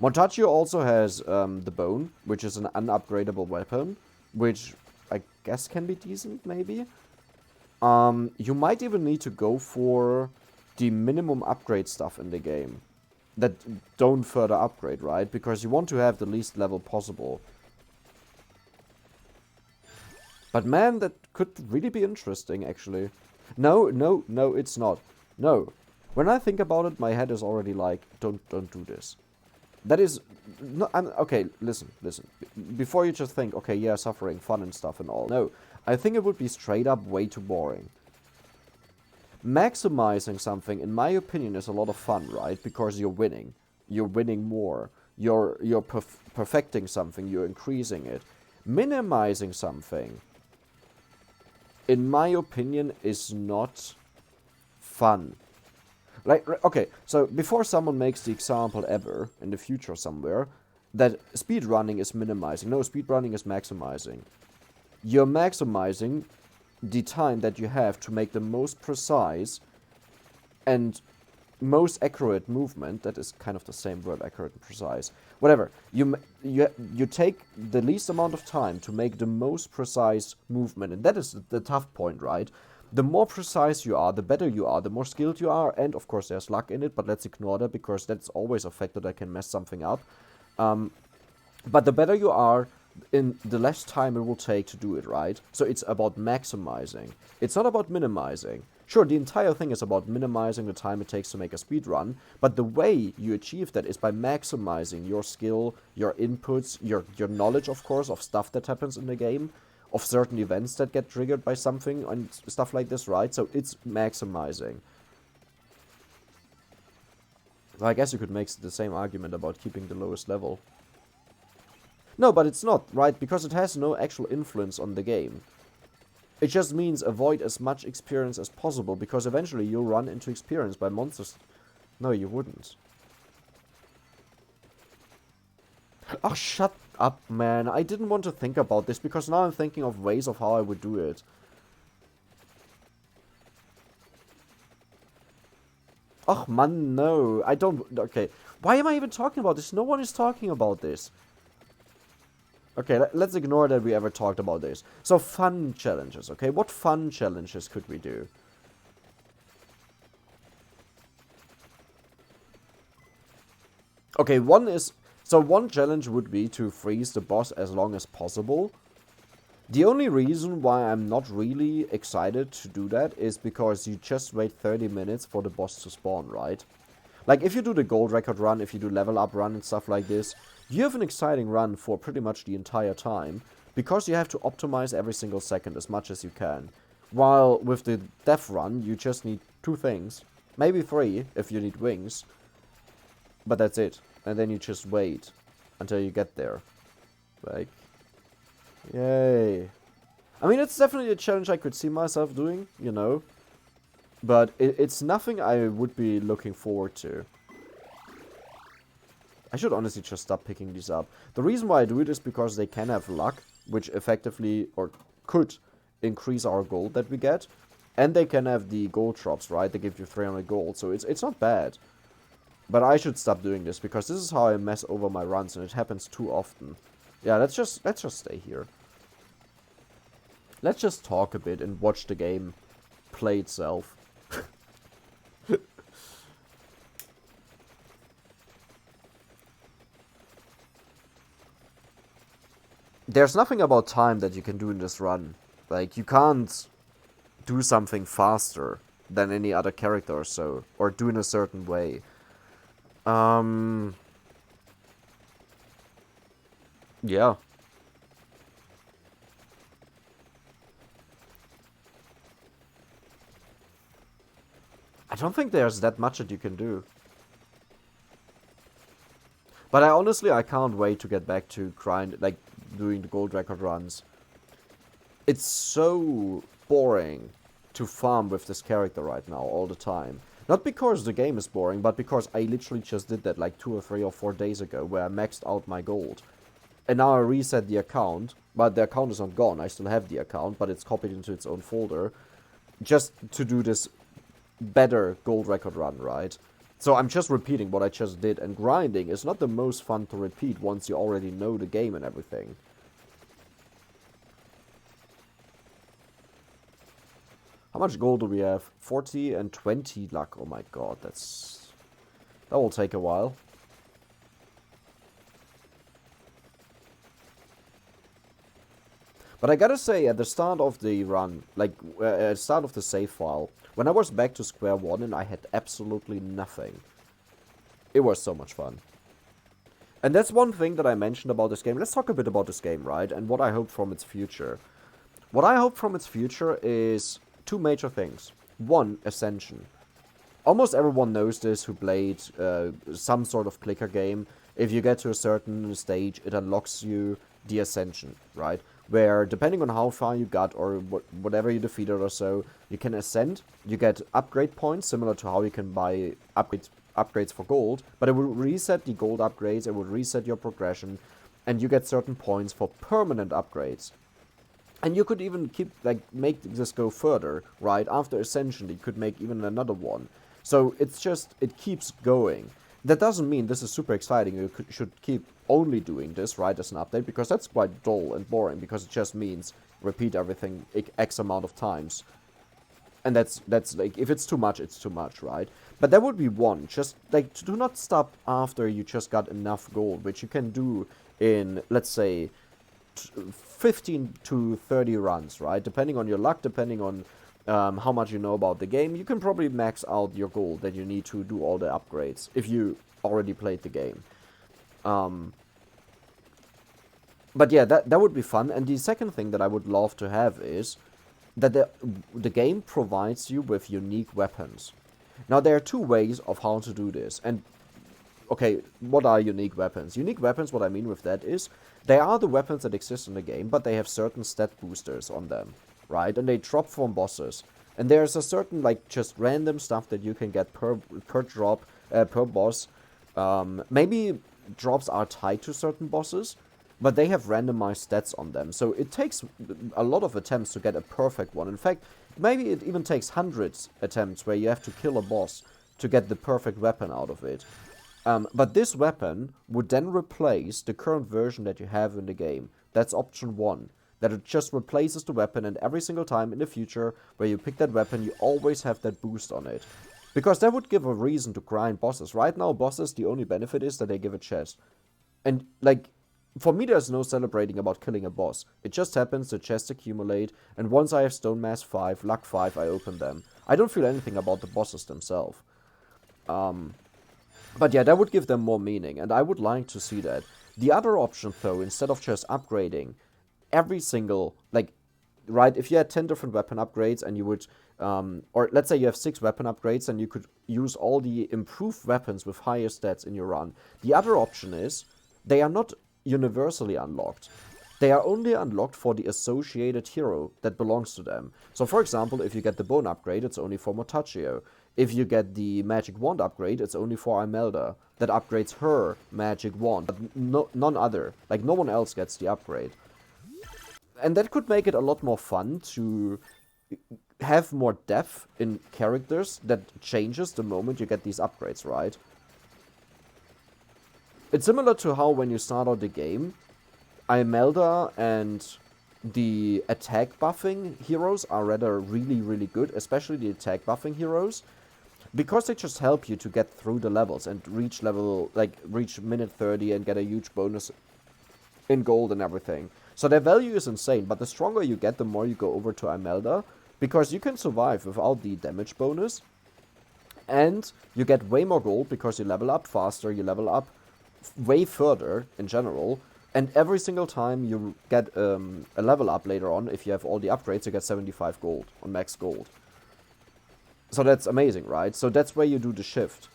Mortaccio also has the bone, which is an unupgradable weapon, which I guess can be decent, maybe? You might even need to go for the minimum upgrade stuff in the game. That don't further upgrade, right? Because you want to have the least level possible. But man, that could really be interesting, actually. No, it's not. No. When I think about it, my head is already like, don't do this. That is... No, okay, listen. Before you just think, okay, yeah, suffering, fun and stuff and all. No, I think it would be straight up way too boring. Maximizing something, in my opinion, is a lot of fun, right? Because you're winning. You're winning more. You're perfecting something. You're increasing it. Minimizing something, in my opinion, is not fun. Like, okay, so before someone makes the example ever, in the future somewhere, that speedrunning is minimizing. No, speedrunning is maximizing. You're maximizing the time that you have to make the most precise and most accurate movement. That is kind of the same word, accurate and precise. Whatever. You take the least amount of time to make the most precise movement, and that is the tough point, right? The more precise you are, the better you are, the more skilled you are, and of course there's luck in it, but let's ignore that because that's always a factor that can mess something up. But the better you are, in the less time it will take to do it, right? So it's about maximizing. It's not about minimizing. Sure, the entire thing is about minimizing the time it takes to make a speed run, but the way you achieve that is by maximizing your skill, your inputs, your knowledge, of course, of stuff that happens in the game, of certain events that get triggered by something and stuff like this, right? So it's maximizing. Well, I guess you could make the same argument about keeping the lowest level. No, but it's not, right? Because it has no actual influence on the game. It just means avoid as much experience as possible, because eventually you'll run into experience by monsters. No, you wouldn't. Oh, shut up, man. I didn't want to think about this, because now I'm thinking of ways of how I would do it. Oh, man, no. I don't... Okay. Why am I even talking about this? No one is talking about this. Okay, let's ignore that we ever talked about this. So, fun challenges, okay? What fun challenges could we do? Okay, one challenge would be to freeze the boss as long as possible. The only reason why I'm not really excited to do that is because you just wait 30 minutes for the boss to spawn, right? Like, if you do the gold record run, if you do level up run and stuff like this, you have an exciting run for pretty much the entire time, because you have to optimize every single second as much as you can. While with the death run, you just need 2 things, maybe 3 if you need wings, but that's it. And then you just wait until you get there. Like, yay. I mean, it's definitely a challenge I could see myself doing, you know, but it's nothing I would be looking forward to. I should honestly just stop picking these up. The reason why I do it is because they can have luck, which effectively, or could, increase our gold that we get. And they can have the gold drops, right? They give you 300 gold, so it's not bad. But I should stop doing this, because this is how I mess over my runs, and it happens too often. Yeah, let's just stay here. Let's just talk a bit and watch the game play itself. There's nothing about time that you can do in this run. Like, you can't do something faster than any other character or so, or do in a certain way. Yeah. I don't think there's that much that you can do. But I can't wait to get back to doing the gold record runs. It's so boring to farm with this character right now all the time. Not because the game is boring, but because I literally just did that like 2 or 3 or 4 days ago, where I maxed out my gold. And now I reset the account, but the account is not gone. I still have the account, but it's copied into its own folder. Just to do this better gold record run, right? So I'm just repeating what I just did, and grinding is not the most fun to repeat once you already know the game and everything. How much gold do we have? 40 and 20 luck. Oh my god, that will take a while. But I gotta say, at the start of the run, like, at the start of the save file, when I was back to square one and I had absolutely nothing, it was so much fun. And that's one thing that I mentioned about this game. Let's talk a bit about this game, right? And what I hope from its future. What I hope from its future is two major things. One, Ascension. Almost everyone knows this who played some sort of clicker game. If you get to a certain stage, it unlocks you the Ascension, right? Where, depending on how far you got or whatever you defeated or so, you can ascend. You get upgrade points, similar to how you can buy upgrades for gold. But it will reset the gold upgrades, it will reset your progression, and you get certain points for permanent upgrades. And you could even make this go further, right? After Ascension, you could make even another one. So it's just, it keeps going. That doesn't mean this is super exciting. You should keep only doing this, right, as an update, because that's quite dull and boring, because it just means repeat everything X amount of times. And that's like, if it's too much, it's too much, right? But that would be one. Just, like, do not stop after you just got enough gold, which you can do in, let's say, 15 to 30 runs, right? Depending on your luck, depending on how much you know about the game, you can probably max out your gold that you need to do all the upgrades if you already played the game. But yeah, that would be fun. And the second thing that I would love to have is that the game provides you with unique weapons. Now, there are two ways of how to do this. And okay, what are unique weapons? Unique weapons, what I mean with that is, they are the weapons that exist in the game, but they have certain stat boosters on them, right? And they drop from bosses. And there's a certain, like, just random stuff that you can get per drop, per boss. Maybe drops are tied to certain bosses, but they have randomized stats on them. So it takes a lot of attempts to get a perfect one. In fact, maybe it even takes hundreds attempts where you have to kill a boss to get the perfect weapon out of it. But this weapon would then replace the current version that you have in the game. That's option 1. That it just replaces the weapon, and every single time in the future where you pick that weapon, you always have that boost on it. Because that would give a reason to grind bosses. Right now, bosses, the only benefit is that they give a chest. And, like, for me, there's no celebrating about killing a boss. It just happens, the chests accumulate, and once I have Stone Mass 5, Luck 5, I open them. I don't feel anything about the bosses themselves. But yeah, that would give them more meaning, and I would like to see that. The other option, though, instead of just upgrading every single, like, right, if you had 10 different weapon upgrades and you would, or let's say you have 6 weapon upgrades and you could use all the improved weapons with higher stats in your run. The other option is, they are not universally unlocked. They are only unlocked for the associated hero that belongs to them. So, for example, if you get the bone upgrade, it's only for Motachio. If you get the magic wand upgrade, it's only for Imelda. That upgrades her magic wand, but none other. Like, no one else gets the upgrade. And that could make it a lot more fun to have more depth in characters that changes the moment you get these upgrades, right? It's similar to how when you start out the game, Imelda and the attack buffing heroes are rather really good, especially the attack buffing heroes, because they just help you to get through the levels and reach reach minute 30 and get a huge bonus in gold and everything. So their value is insane, but the stronger you get, the more you go over to Imelda, because you can survive without the damage bonus, and you get way more gold because you level up faster, you level up way further in general, and every single time you get a level up later on, if you have all the upgrades, you get 75 gold on max gold. So that's amazing, right? So that's where you do the shift.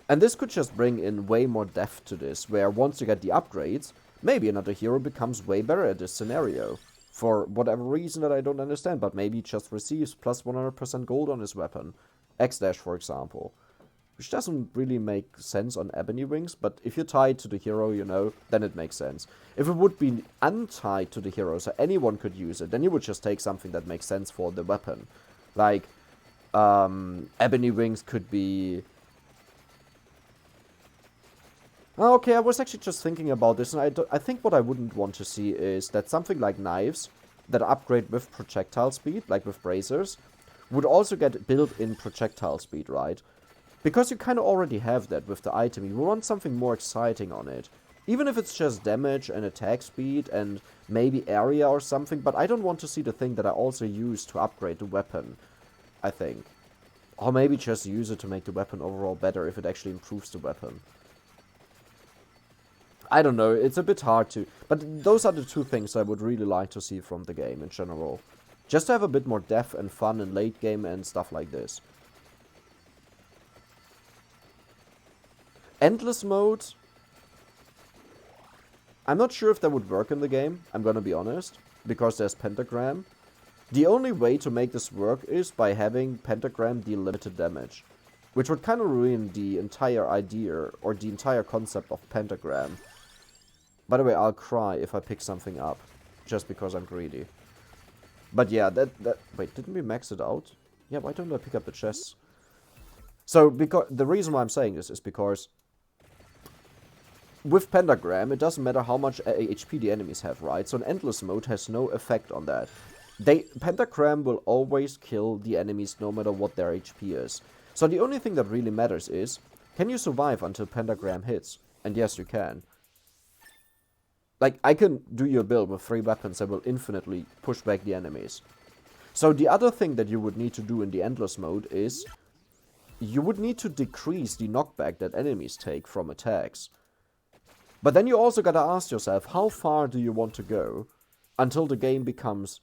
And this could just bring in way more depth to this, where once you get the upgrades, maybe another hero becomes way better at this scenario. For whatever reason that I don't understand, but maybe just receives plus 100% gold on his weapon. X-Dash, for example. Which doesn't really make sense on Ebony Wings, but if you're tied to the hero, you know, then it makes sense. If it would be untied to the hero, so anyone could use it, then you would just take something that makes sense for the weapon. Like, Ebony Wings could be... Okay, I was actually just thinking about this, and I think what I wouldn't want to see is that something like knives that upgrade with projectile speed, like with bracers, would also get built-in projectile speed, right? Because you kind of already have that with the item, you want something more exciting on it. Even if it's just damage and attack speed and maybe area or something, but I don't want to see the thing that I also use to upgrade the weapon, I think. Or maybe just use it to make the weapon overall better if it actually improves the weapon. I don't know, it's a bit hard to... But those are the two things I would really like to see from the game in general. Just to have a bit more depth and fun in late game and stuff like this. Endless mode... I'm not sure if that would work in the game, I'm gonna be honest. Because there's Pentagram. The only way to make this work is by having Pentagram deal limited damage. Which would kind of ruin the entire idea, or the entire concept of Pentagram. By the way, I'll cry if I pick something up. Just because I'm greedy. But yeah, wait, didn't we max it out? Yeah, why don't I pick up the chests? So, because the reason why I'm saying this is because... with Pentagram, it doesn't matter how much HP the enemies have, right? So an endless mode has no effect on that. Pentagram will always kill the enemies no matter what their HP is. So the only thing that really matters is, can you survive until Pentagram hits? And yes, you can. Like, I can do your build with 3 weapons that will infinitely push back the enemies. So the other thing that you would need to do in the endless mode is, you would need to decrease the knockback that enemies take from attacks. But then you also gotta ask yourself, how far do you want to go until the game becomes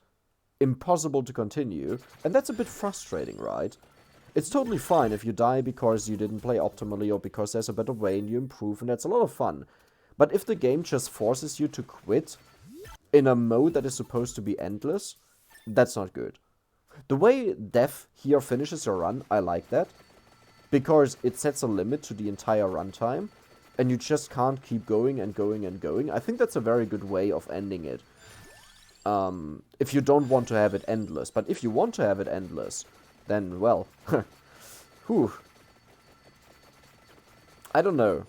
impossible to continue? And that's a bit frustrating, right? It's totally fine if you die because you didn't play optimally or because there's a better way and you improve, and that's a lot of fun. But if the game just forces you to quit in a mode that is supposed to be endless, that's not good. The way death here finishes your run, I like that. Because it sets a limit to the entire runtime. And you just can't keep going and going and going. I think that's a very good way of ending it. If you don't want to have it endless. But if you want to have it endless, then, well... whew. I don't know.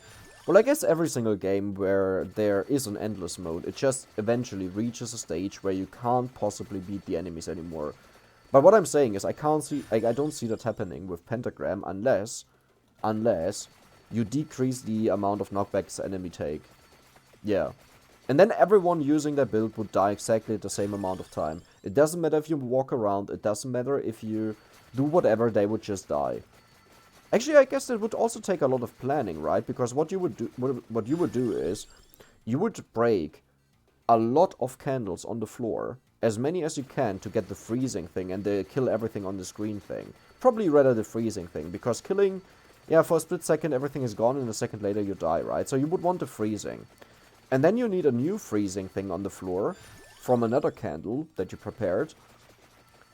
Well, I guess every single game where there is an endless mode, it just eventually reaches a stage where you can't possibly beat the enemies anymore. But what I'm saying is, I don't see that happening with Pentagram unless you decrease the amount of knockbacks enemy take. Yeah. And then everyone using that build would die exactly at the same amount of time. It doesn't matter if you walk around, it doesn't matter if you do whatever, they would just die. Actually, I guess it would also take a lot of planning, right? Because what you would do is, you would break a lot of candles on the floor, as many as you can to get the freezing thing and the kill everything on the screen thing. Probably rather the freezing thing, because killing... yeah, for a split second everything is gone and a second later you die, right? So you would want the freezing. And then you need a new freezing thing on the floor from another candle that you prepared.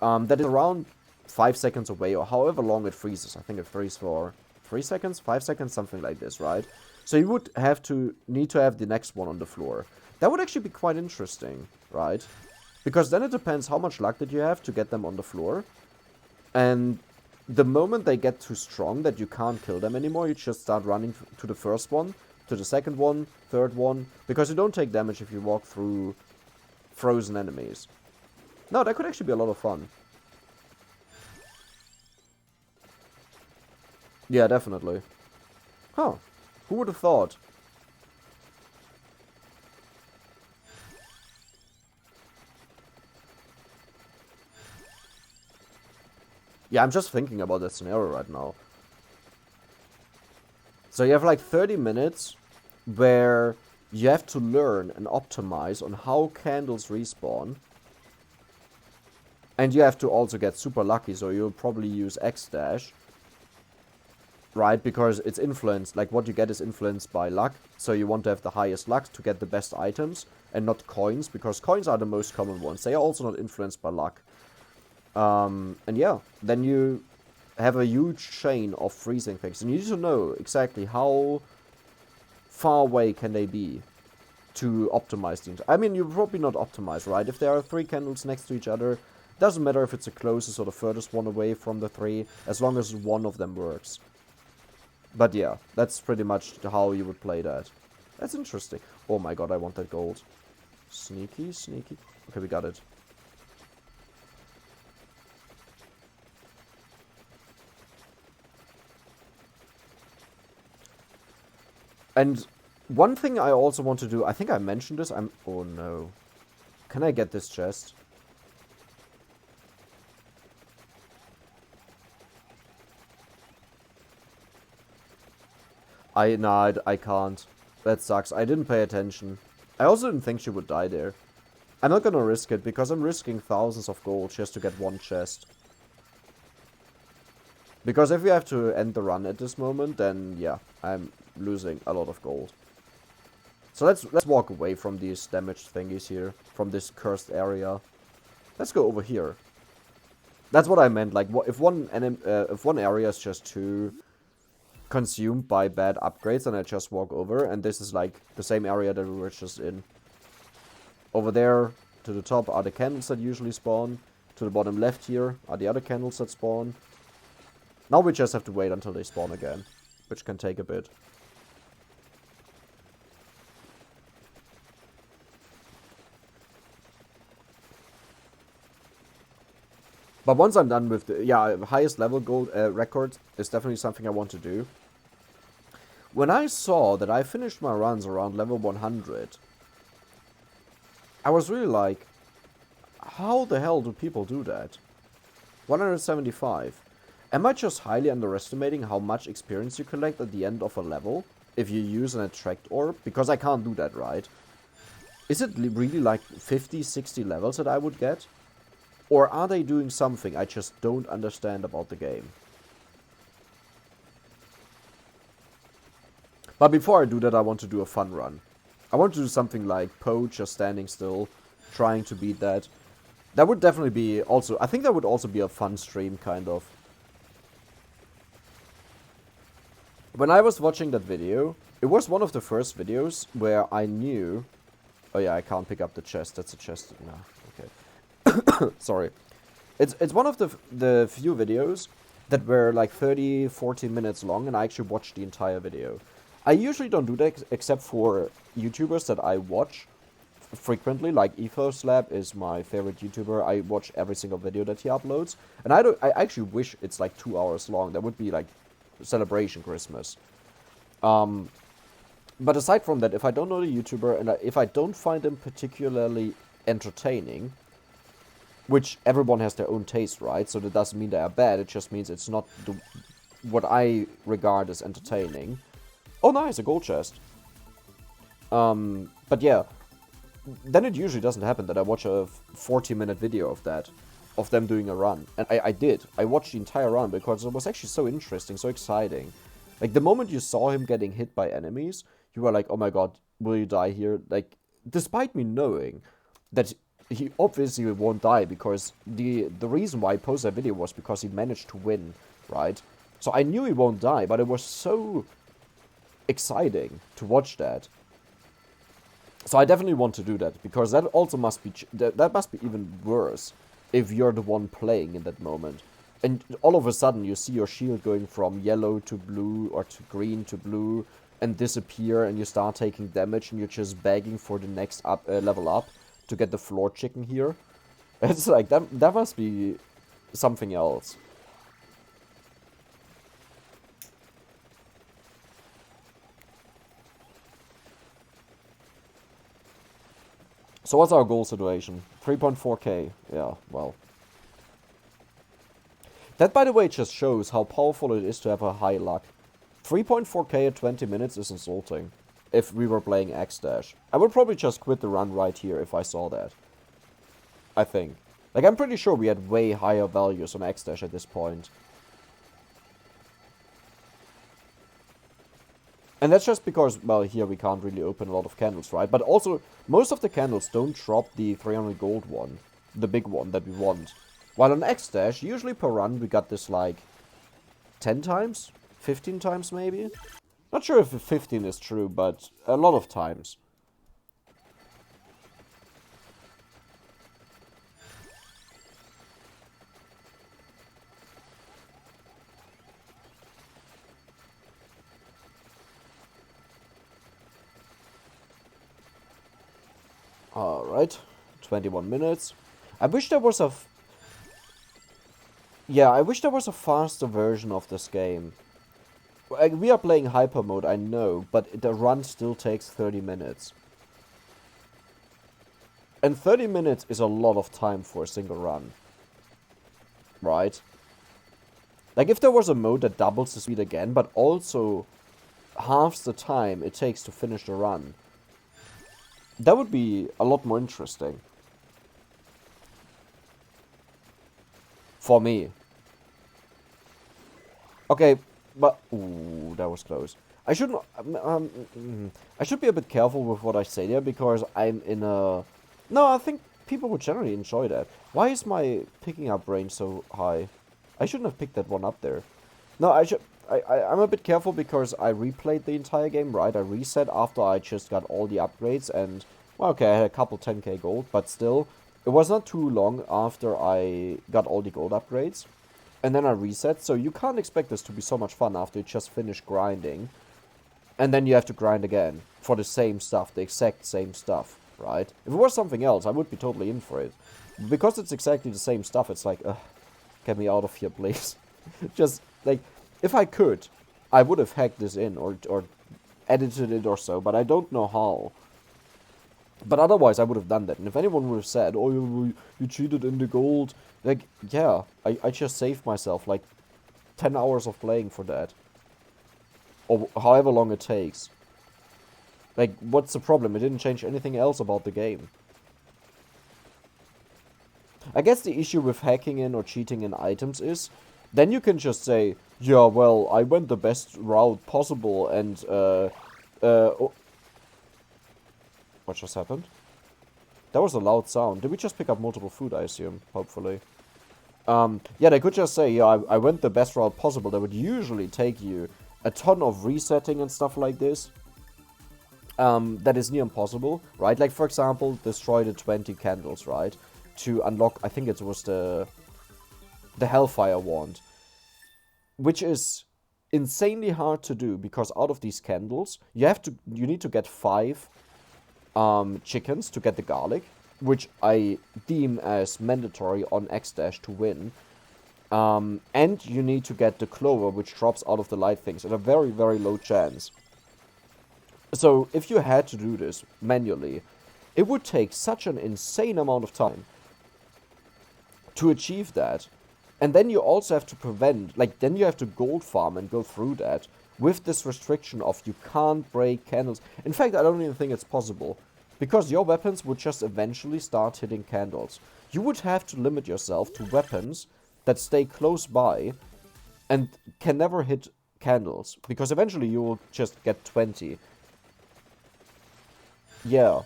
That is around 5 seconds away or however long it freezes. I think it freezes for 3 seconds, 5 seconds, something like this, right? So you would need to have the next one on the floor. That would actually be quite interesting, right? Because then it depends how much luck did you have to get them on the floor. And... the moment they get too strong that you can't kill them anymore, you just start running to the first one, to the second one, third one, because you don't take damage if you walk through frozen enemies. No, that could actually be a lot of fun. Yeah, definitely. Huh. Who would have thought? Yeah, I'm just thinking about that scenario right now. So you have like 30 minutes where you have to learn and optimize on how candles respawn. And you have to also get super lucky, so you'll probably use X-Dash. Right, because it's influenced, like what you get is influenced by luck. So you want to have the highest luck to get the best items and not coins, because coins are the most common ones. They are also not influenced by luck. And yeah, then you have a huge chain of freezing things. And you need to know exactly how far away can they be to optimize the... I mean, you're probably not optimized, right? If there are 3 candles next to each other, doesn't matter if it's the closest or the furthest one away from the 3, as long as one of them works. But yeah, that's pretty much how you would play that. That's interesting. Oh my god, I want that gold. Sneaky, sneaky. Okay, we got it. And one thing I also want to do, I think I mentioned this, oh no. Can I get this chest? No, I can't. That sucks. I didn't pay attention. I also didn't think she would die there. I'm not gonna risk it, because I'm risking thousands of gold just to get one chest. Because if we have to end the run at this moment, then yeah, I'm losing a lot of gold. So let's walk away from these damaged thingies here, from this cursed area. Let's go over here. That's what I meant. Like, if one area is just too consumed by bad upgrades, then I just walk over, and this is like the same area that we were just in. Over there to the top are the candles that usually spawn. To the bottom left here are the other candles that spawn. Now we just have to wait until they spawn again, which can take a bit. But once I'm done with the highest level gold record is definitely something I want to do. When I saw that I finished my runs around level 100, I was really like, how the hell do people do that? 175. Am I just highly underestimating how much experience you collect at the end of a level if you use an attract orb? Because I can't do that, right? Is it really like 50, 60 levels that I would get? Or are they doing something I just don't understand about the game? But before I do that, I want to do a fun run. I want to do something like Poe just standing still, trying to beat that. That would definitely be also... I think that would also be a fun stream, kind of. When I was watching that video, it was one of the first videos where I knew... Oh yeah, I can't pick up the chest. That's a chest. No, okay. Sorry. It's one of the few videos that were like 30-40 minutes long, and I actually watched the entire video. I usually don't do that except for YouTubers that I watch frequently, like Ethos Lab is my favorite YouTuber. I watch every single video that he uploads, and I actually wish it's like 2 hours long. That would be like celebration Christmas. But aside from that, if I don't know the YouTuber and if I don't find them particularly entertaining, which everyone has their own taste, right? So that doesn't mean they are bad, it just means it's not what I regard as entertaining. Oh nice, a gold chest. But yeah, then it usually doesn't happen that I watch a 40-minute video of that, of them doing a run. And I did. I watched the entire run because it was actually so interesting, so exciting. Like, the moment you saw him getting hit by enemies, you were like, oh my god, will you die here? Like, despite me knowing that he obviously won't die, because the reason why I posted that video was because he managed to win, right? So I knew he won't die, but it was so exciting to watch that. So I definitely want to do that, because that also must be that must be even worse if you're the one playing in that moment. And all of a sudden you see your shield going from yellow to blue, or to green to blue, and disappear, and you start taking damage, and you're just begging for the next level up to get the floor chicken here. It's like, that must be something else. So what's our goal situation? 3.4k. Yeah, well. That, by the way, just shows how powerful it is to have a high luck. 3.4k at 20 minutes is insulting. If we were playing X-Dash. I would probably just quit the run right here if I saw that. I think. Like, I'm pretty sure we had way higher values on X-Dash at this point. And that's just because, well, here we can't really open a lot of candles, right? But also, most of the candles don't drop the 300 gold one. The big one that we want. While on X-Dash, usually per run we got this like 10 times? 15 times maybe? Not sure if 15 is true, but a lot of times. Alright, 21 minutes. I wish there was a... I wish there was a faster version of this game. We are playing hyper mode, I know, but the run still takes 30 minutes. And 30 minutes is a lot of time for a single run. Right? Like, if there was a mode that doubles the speed again, but also halves the time it takes to finish the run. That would be a lot more interesting. For me. Okay, but... Ooh, that was close. I shouldn't... I should be a bit careful with what I say there, because I'm in a... No, I think people would generally enjoy that. Why is my picking up range so high? I shouldn't have picked that one up there. No, I'm a bit careful because I replayed the entire game, right? I reset after I just got all the upgrades and... Well, okay, I had a couple 10k gold, but still... It was not too long after I got all the gold upgrades. And then I reset, so you can't expect this to be so much fun after you just finish grinding. And then you have to grind again for the same stuff, the exact same stuff, right? If it was something else, I would be totally in for it. Because it's exactly the same stuff, it's like, ugh, get me out of here, please. Just, like, if I could, I would have hacked this in or edited it or so, but I don't know how. But otherwise, I would have done that. And if anyone would have said, oh, you cheated in the gold, like, yeah, I just saved myself, like, 10 hours of playing for that. Or however long it takes. Like, what's the problem? It didn't change anything else about the game. I guess the issue with hacking in or cheating in items is, then you can just say, yeah, well, I went the best route possible and, oh, what just happened? That was a loud sound. Did we just pick up multiple food, I assume? Hopefully. Yeah, they could just say, yeah, I went the best route possible. That would usually take you a ton of resetting and stuff like this. That is near impossible, right? Like, for example, destroy the 20 candles, right? To unlock, I think it was the Hellfire Wand. Which is insanely hard to do, because out of these candles, you need to get 5 chickens to get the garlic, which I deem as mandatory on X-Dash to win. And you need to get the clover, which drops out of the light things at a very, very low chance. So, if you had to do this manually, it would take such an insane amount of time to achieve that. And then you also have to prevent, like, then you have to gold farm and go through that with this restriction of you can't break candles. In fact, I don't even think it's possible, because your weapons would just eventually start hitting candles. You would have to limit yourself to weapons that stay close by and can never hit candles, because eventually you will just get 20. Yeah.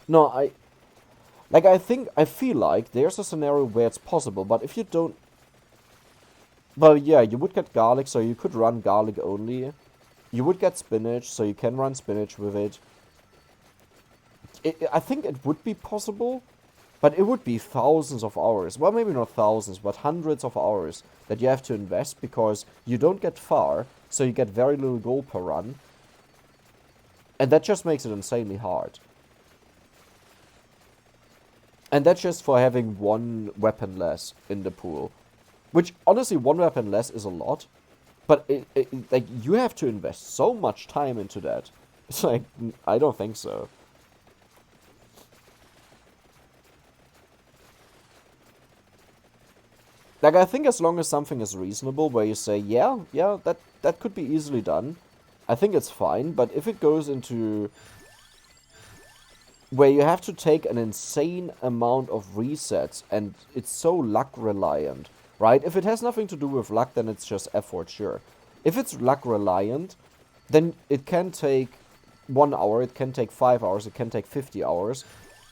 No, I feel like there's a scenario where it's possible, but if you don't... Well, yeah, you would get garlic, so you could run garlic only. You would get spinach, so you can run spinach with it. I think it would be possible, but it would be thousands of hours. Well, maybe not thousands, but hundreds of hours that you have to invest, because you don't get far, so you get very little gold per run. And that just makes it insanely hard. And that's just for having one weapon less in the pool. Which, honestly, one weapon less is a lot. But, like, you have to invest so much time into that. It's like, I don't think so. Like, I think as long as something is reasonable, where you say, yeah, that could be easily done, I think it's fine. But if it goes into where you have to take an insane amount of resets, and it's so luck reliant, right? If it has nothing to do with luck, then it's just effort, sure. If it's luck reliant, then it can take 1 hour, it can take 5 hours, it can take 50 hours.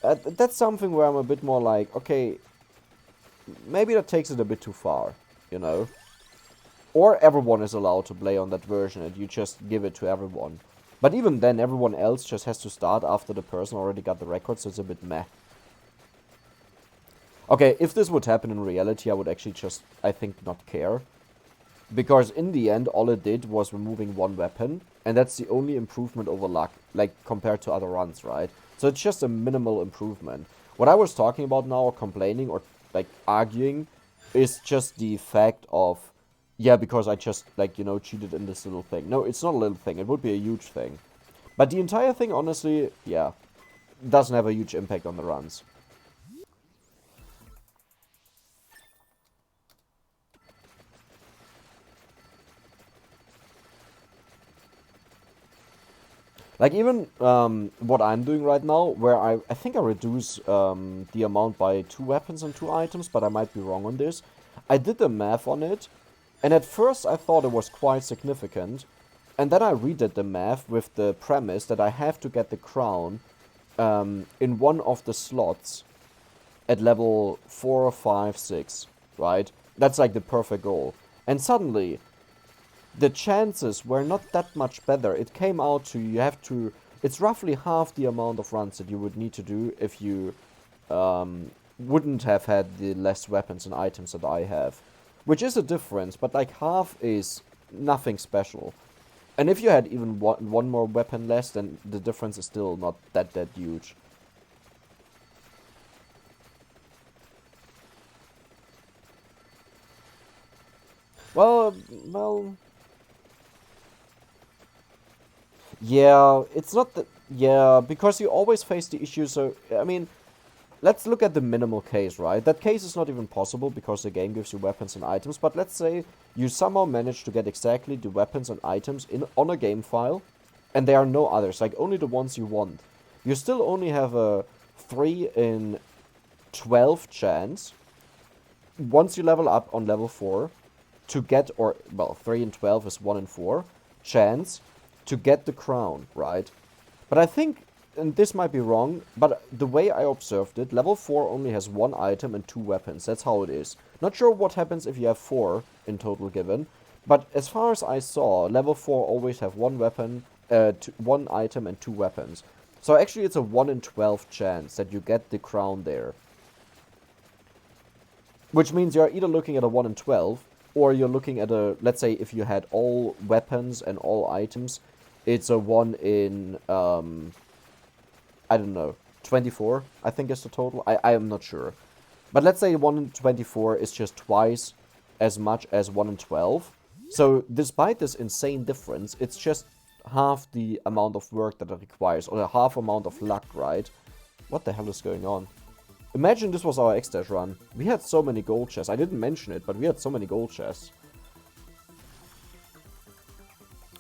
That's something where I'm a bit more like, okay, maybe that takes it a bit too far, you know? Or everyone is allowed to play on that version and you just give it to everyone. But even then, everyone else just has to start after the person already got the record, so it's a bit meh. Okay, if this would happen in reality, I would actually just, I think, not care. Because in the end, all it did was removing one weapon, and that's the only improvement over luck, like, compared to other runs, right? So it's just a minimal improvement. What I was talking about now, or complaining, or, like, arguing, is just the fact of, yeah, because I just, like, you know, cheated in this little thing. No, it's not a little thing, it would be a huge thing. But the entire thing, honestly, yeah, doesn't have a huge impact on the runs. Like even what I'm doing right now, where I think I reduce the amount by 2 weapons and 2 items, but I might be wrong on this. I did the math on it, and at first I thought it was quite significant, and then I redid the math with the premise that I have to get the crown in one of the slots at level 4, 5, 6, right? That's like the perfect goal. And suddenly, the chances were not that much better. It came out to you have to... It's roughly half the amount of runs that you would need to do if you wouldn't have had the less weapons and items that I have. Which is a difference, but like half is nothing special. And if you had even one more weapon less, then the difference is still not that huge. Well, yeah, it's not that, yeah, because you always face the issue, so, I mean, let's look at the minimal case, right? That case is not even possible because the game gives you weapons and items, but let's say you somehow manage to get exactly the weapons and items on a game file, and there are no others, like only the ones you want. You still only have a 3 in 12 chance, once you level up on level 4, to get, or, well, 3 in 12 is 1 in 4, chance to get the crown, right? But I think, and this might be wrong, but the way I observed it, level 4 only has 1 item and 2 weapons. That's how it is. Not sure what happens if you have 4 in total given, but as far as I saw, level 4 always have 1 weapon, 1 item and 2 weapons. So actually it's a 1 in 12 chance that you get the crown there. Which means you're either looking at a 1 in 12, or you're looking at a, let's say if you had all weapons and all items, it's a 1 in, I don't know, 24, I think is the total. I am not sure. But let's say 1 in 24 is just twice as much as 1 in 12. So despite this insane difference, it's just half the amount of work that it requires, or a half amount of luck, right? What the hell is going on? Imagine this was our X-Dash run. We had so many gold chests. I didn't mention it, but we had so many gold chests.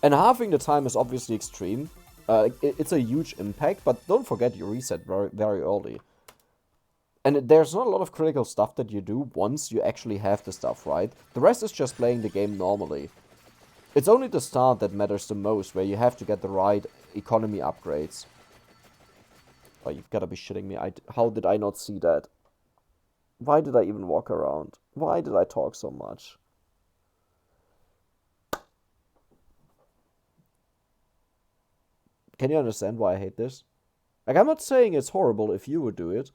And halving the time is obviously extreme. It's a huge impact, but don't forget you reset very, very early. And there's not a lot of critical stuff that you do once you actually have the stuff, right? The rest is just playing the game normally. It's only the start that matters the most, where you have to get the right economy upgrades. Oh, you gotta be shitting me. How did I not see that? Why did I even walk around? Why did I talk so much? Can you understand why I hate this? Like, I'm not saying it's horrible if you would do it.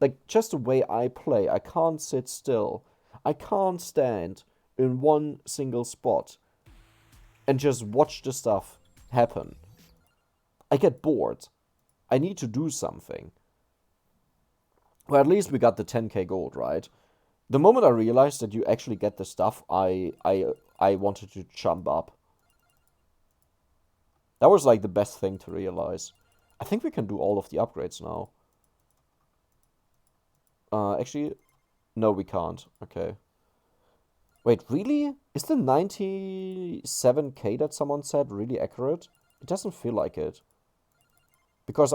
Like, just the way I play, I can't sit still. I can't stand in one single spot and just watch the stuff happen. I get bored. I need to do something. Well, at least we got the 10k gold, right? The moment I realized that you actually get the stuff, I wanted to jump up. That was like the best thing to realize. I think we can do all of the upgrades now. Actually, no, we can't. Okay. Wait, really? Is the 97k that someone said really accurate? It doesn't feel like it. Because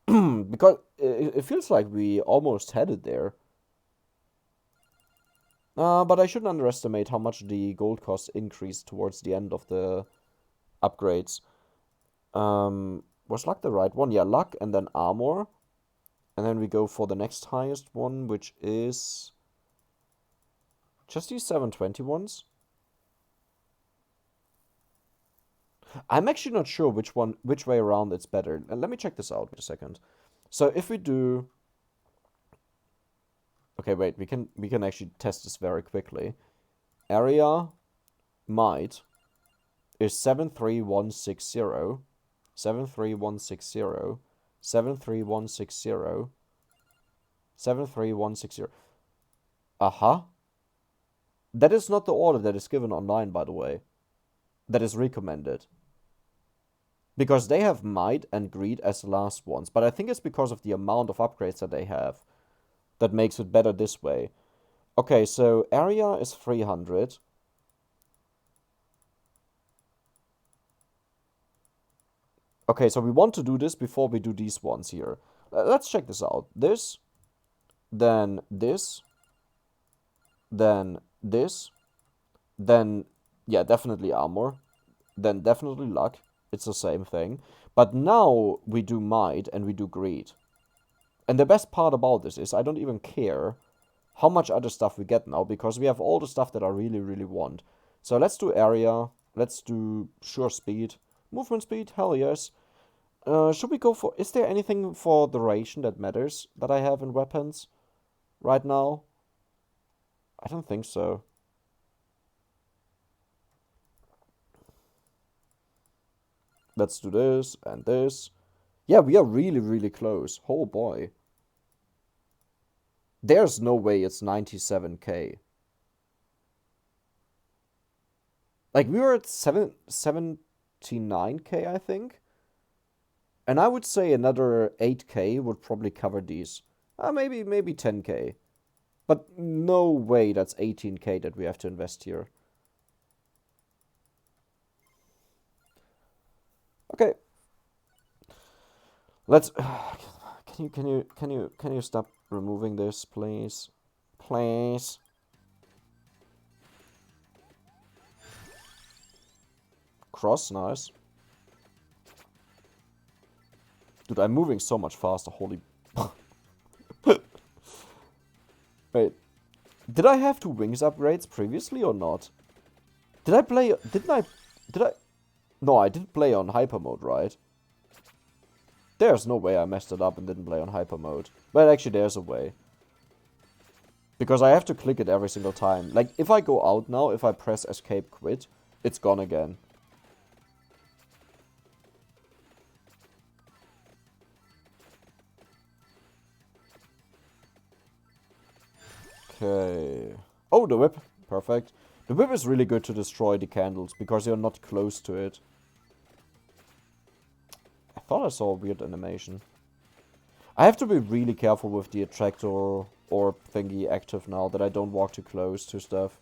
because it feels like we almost had it there. But I shouldn't underestimate how much the gold cost increased towards the end of the upgrades. Was luck the right one? Yeah, luck and then armor. And then we go for the next highest one, which is just these 720 ones. I'm actually not sure which way around it's better. Let me check this out for a second. So if we do... Okay, wait, we can actually test this very quickly. Area might is 73160, 73160, 73160, 73160. Aha. That is not the order that is given online, by the way. That is recommended. Because they have might and greed as the last ones. But I think it's because of the amount of upgrades that they have that makes it better this way. Okay, so area is 300. Okay, so we want to do this before we do these ones here. Let's check this out. This, then this, then this, then, yeah, definitely armor, then definitely luck. It's the same thing. But now we do might and we do greed. And the best part about this is I don't even care how much other stuff we get now, because we have all the stuff that I really, really want. So let's do area, let's do sure speed, movement speed, hell yes. Should we go for, is there anything for duration that matters that I have in weapons right now? I don't think so. Let's do this and this. Yeah, we are really, really close. Oh boy. There's no way it's 97k. Like, we were at 79k, I think. And I would say another 8k would probably cover these. Maybe 10k. But no way that's 18k that we have to invest here. Okay. Let's can you stop removing this, please? Please. Cross, nice. Dude, I'm moving so much faster, holy... Wait. Did I have 2 wings upgrades previously or not? Did I play... Did I... No, I did play on hyper mode, right? There's no way I messed it up and didn't play on hyper mode. But actually, there's a way. Because I have to click it every single time. Like, if I go out now, if I press escape quit, it's gone again. Okay. Oh, the whip. Perfect. The whip is really good to destroy the candles, because you're not close to it. I thought I saw a weird animation. I have to be really careful with the attractor orb thingy active now, that I don't walk too close to stuff.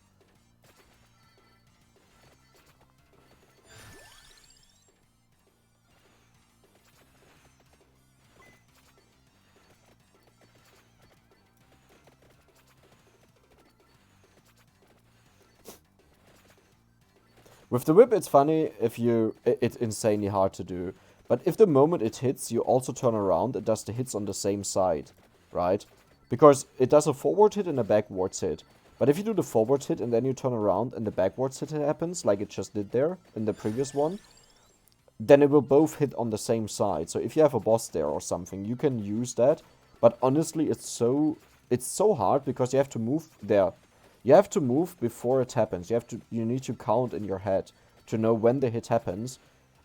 With the whip, it's funny if you... It's insanely hard to do. But if the moment it hits, you also turn around, it does the hits on the same side, right? Because it does a forward hit and a backwards hit. But if you do the forward hit and then you turn around and the backwards hit happens, like it just did there in the previous one, then it will both hit on the same side. So if you have a boss there or something, you can use that. But honestly, it's so hard because you have to move there. You have to move before it happens. You need to count in your head to know when the hit happens.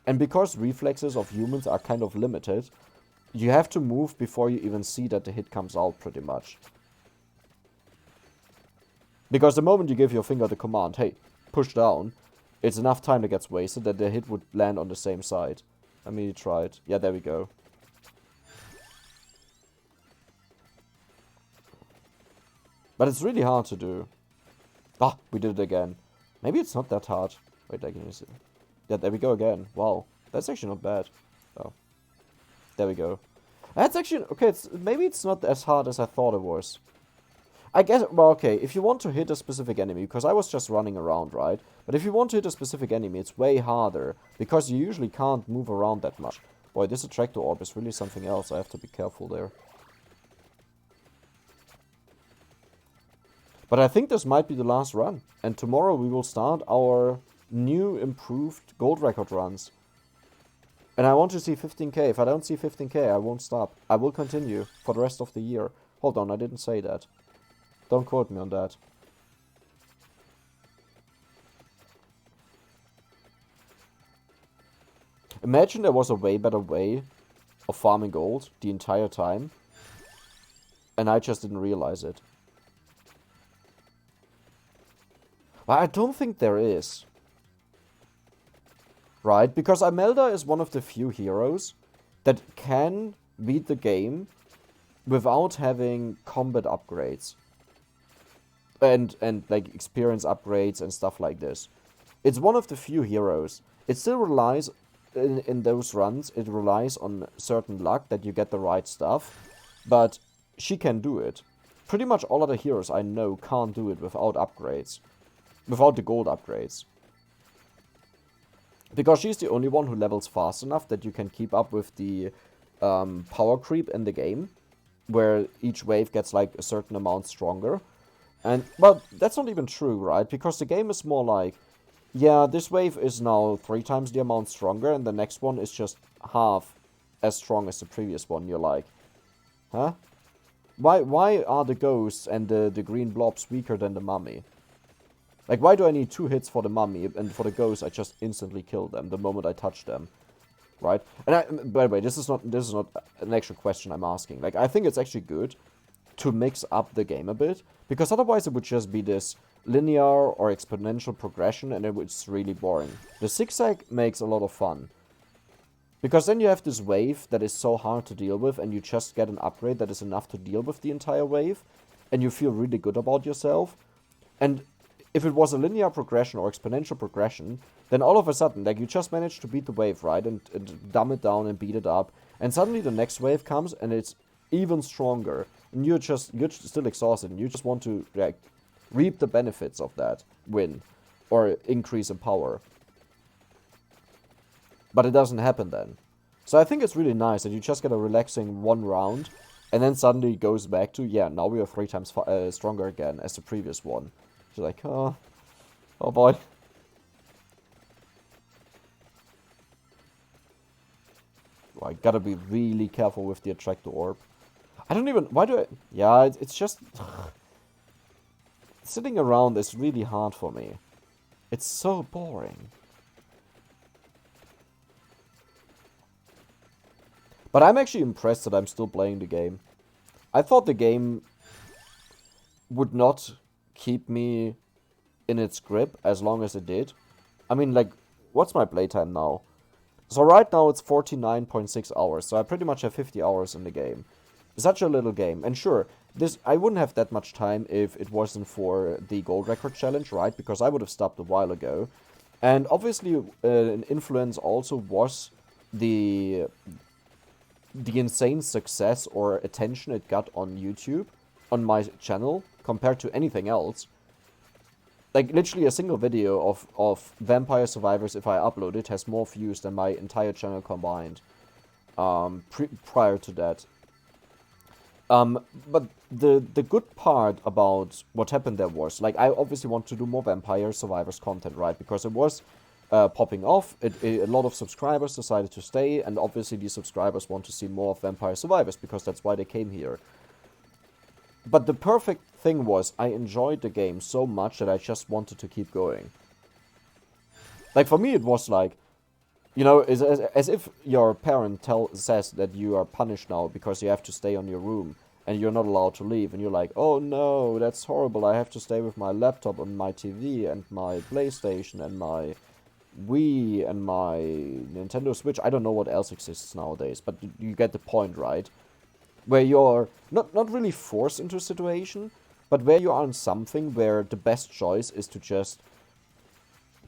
And because reflexes of humans are kind of limited, you have to move before you even see that the hit comes out, pretty much. Because the moment you give your finger the command, hey, push down, it's enough time that gets wasted that the hit would land on the same side. Let me try it. Yeah, there we go. But it's really hard to do. Ah, we did it again. Maybe it's not that hard. Wait, I can use it. Yeah, there we go again. Wow, that's actually not bad. Oh, there we go. That's actually... Okay, maybe it's not as hard as I thought it was. I guess... Well, okay, if you want to hit a specific enemy, because I was just running around, right? But if you want to hit a specific enemy, it's way harder, because you usually can't move around that much. Boy, this attractor orb is really something else. I have to be careful there. But I think this might be the last run. And tomorrow we will start our new improved gold record runs. And I want to see 15k. If I don't see 15k, I won't stop. I will continue for the rest of the year. Hold on, I didn't say that. Don't quote me on that. Imagine there was a way better way of farming gold the entire time. And I just didn't realize it. But I don't think there is. Right? Because Imelda is one of the few heroes that can beat the game without having combat upgrades. And like experience upgrades and stuff like this. It's one of the few heroes. It still relies in those runs, it relies on certain luck that you get the right stuff, but she can do it. Pretty much all other heroes I know can't do it without upgrades. Without the gold upgrades. Because she's the only one who levels fast enough that you can keep up with the power creep in the game, where each wave gets like a certain amount stronger. And, well, that's not even true, right? Because the game is more like, yeah, this wave is now 3 times the amount stronger, and the next one is just half as strong as the previous one. You're like, huh? Why are the ghosts and the green blobs weaker than the mummy? Like, why do I need 2 hits for the mummy, and for the ghosts I just instantly kill them the moment I touch them? Right? And by the way, this is not an actual question I'm asking. Like, I think it's actually good to mix up the game a bit, because otherwise it would just be this linear or exponential progression, and it's really boring. The zigzag makes a lot of fun. Because then you have this wave that is so hard to deal with, and you just get an upgrade that is enough to deal with the entire wave, and you feel really good about yourself. And if it was a linear progression or exponential progression, then all of a sudden, like, you just managed to beat the wave, right, and dumb it down and beat it up, and suddenly the next wave comes, and it's even stronger, and you're still exhausted, and you just want to, like, reap the benefits of that win, or increase in power. But it doesn't happen then. So I think it's really nice that you just get a relaxing 1 round, and then suddenly it goes back to, yeah, now we are 3 times stronger again as the previous one. So like, oh boy. Oh, I gotta be really careful with the attractor orb. I don't even, why do I, yeah, it's just, sitting around is really hard for me. It's so boring. But I'm actually impressed that I'm still playing the game. I thought the game would not keep me in its grip as long as it did. I mean, like, what's my playtime now? So right now it's 49.6 hours, so I pretty much have 50 hours in the game. Such a little game. And sure, I wouldn't have that much time if it wasn't for the gold record challenge, right? Because I would have stopped a while ago. And obviously an influence also was the insane success or attention it got on YouTube, on my channel, compared to anything else. Like, literally a single video of Vampire Survivors, if I upload it, has more views than my entire channel combined, prior to that. But the good part about what happened there was, like, I obviously want to do more Vampire Survivors content, right? Because it was popping off. A lot of subscribers decided to stay, and obviously these subscribers want to see more of Vampire Survivors, because that's why they came here. But the perfect thing was, I enjoyed the game so much that I just wanted to keep going. Like, for me it was like, you know, as if your parent says that you are punished now because you have to stay on your room, and you're not allowed to leave, and you're like, oh no, that's horrible, I have to stay with my laptop and my TV and my PlayStation and my Wii and my Nintendo Switch. I don't know what else exists nowadays, but you get the point, right? Where you're not really forced into a situation, but where you are in something where the best choice is to just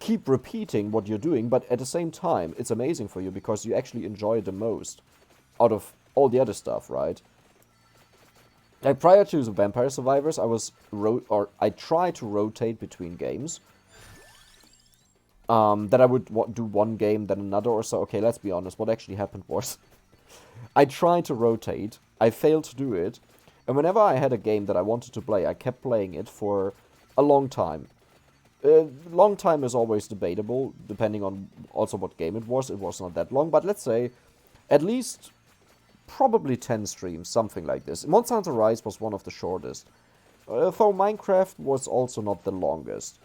keep repeating what you're doing, but at the same time, it's amazing for you because you actually enjoy it the most out of all the other stuff, right? Like, prior to the Vampire Survivors, I tried to rotate between games. That I would do one game, then another or so. Okay, let's be honest, what actually happened was I tried to rotate, I failed to do it, and whenever I had a game that I wanted to play, I kept playing it for a long time. Long time is always debatable, depending on also what game it was. It was not that long, but let's say at least probably 10 streams, something like this. Monster Hunter Rise was one of the shortest. Though Minecraft was also not the longest.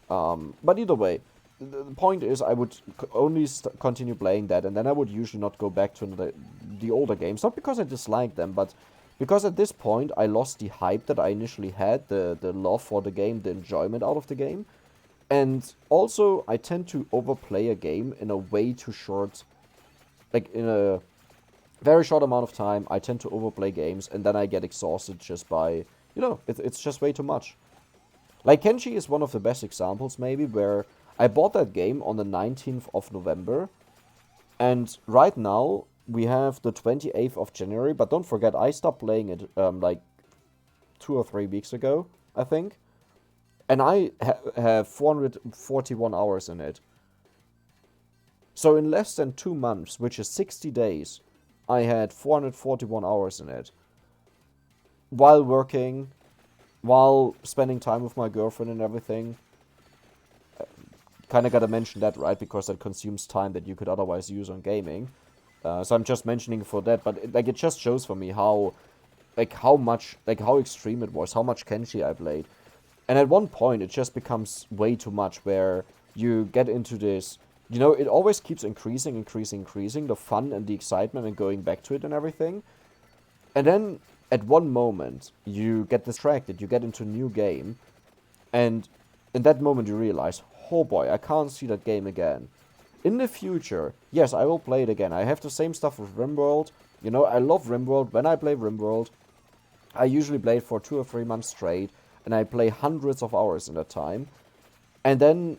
But either way, the point is I would only continue playing that, and then I would usually not go back to the older games. Not because I disliked them, but because at this point I lost the hype that I initially had, the love for the game, the enjoyment out of the game. And also, I tend to overplay a game in a way too short, like in a very short amount of time. I tend to overplay games, and then I get exhausted just by, you know, it's just way too much. Like, Kenshi is one of the best examples, maybe, where I bought that game on the 19th of November, And right now, we have the 28th of January, but don't forget, I stopped playing it like 2 or 3 weeks ago, I think. And I have 441 hours in it. So in less than 2 months, which is 60 days, I had 441 hours in it. While working, while spending time with my girlfriend and everything. Kinda gotta mention that, right? Because that consumes time that you could otherwise use on gaming. So I'm just mentioning for that, but it just shows for me how how extreme it was, how much Kenshi I played. And at one point, it just becomes way too much, where you get into this, it always keeps increasing, the fun and the excitement and going back to it and everything. And then, at one moment, you get distracted, you get into a new game, and in that moment you realize, oh boy, I can't see that game again. In the future, yes, I will play it again. I have the same stuff with RimWorld. I love RimWorld. When I play RimWorld, I usually play it for 2 or 3 months straight, and I play hundreds of hours in that time. And then,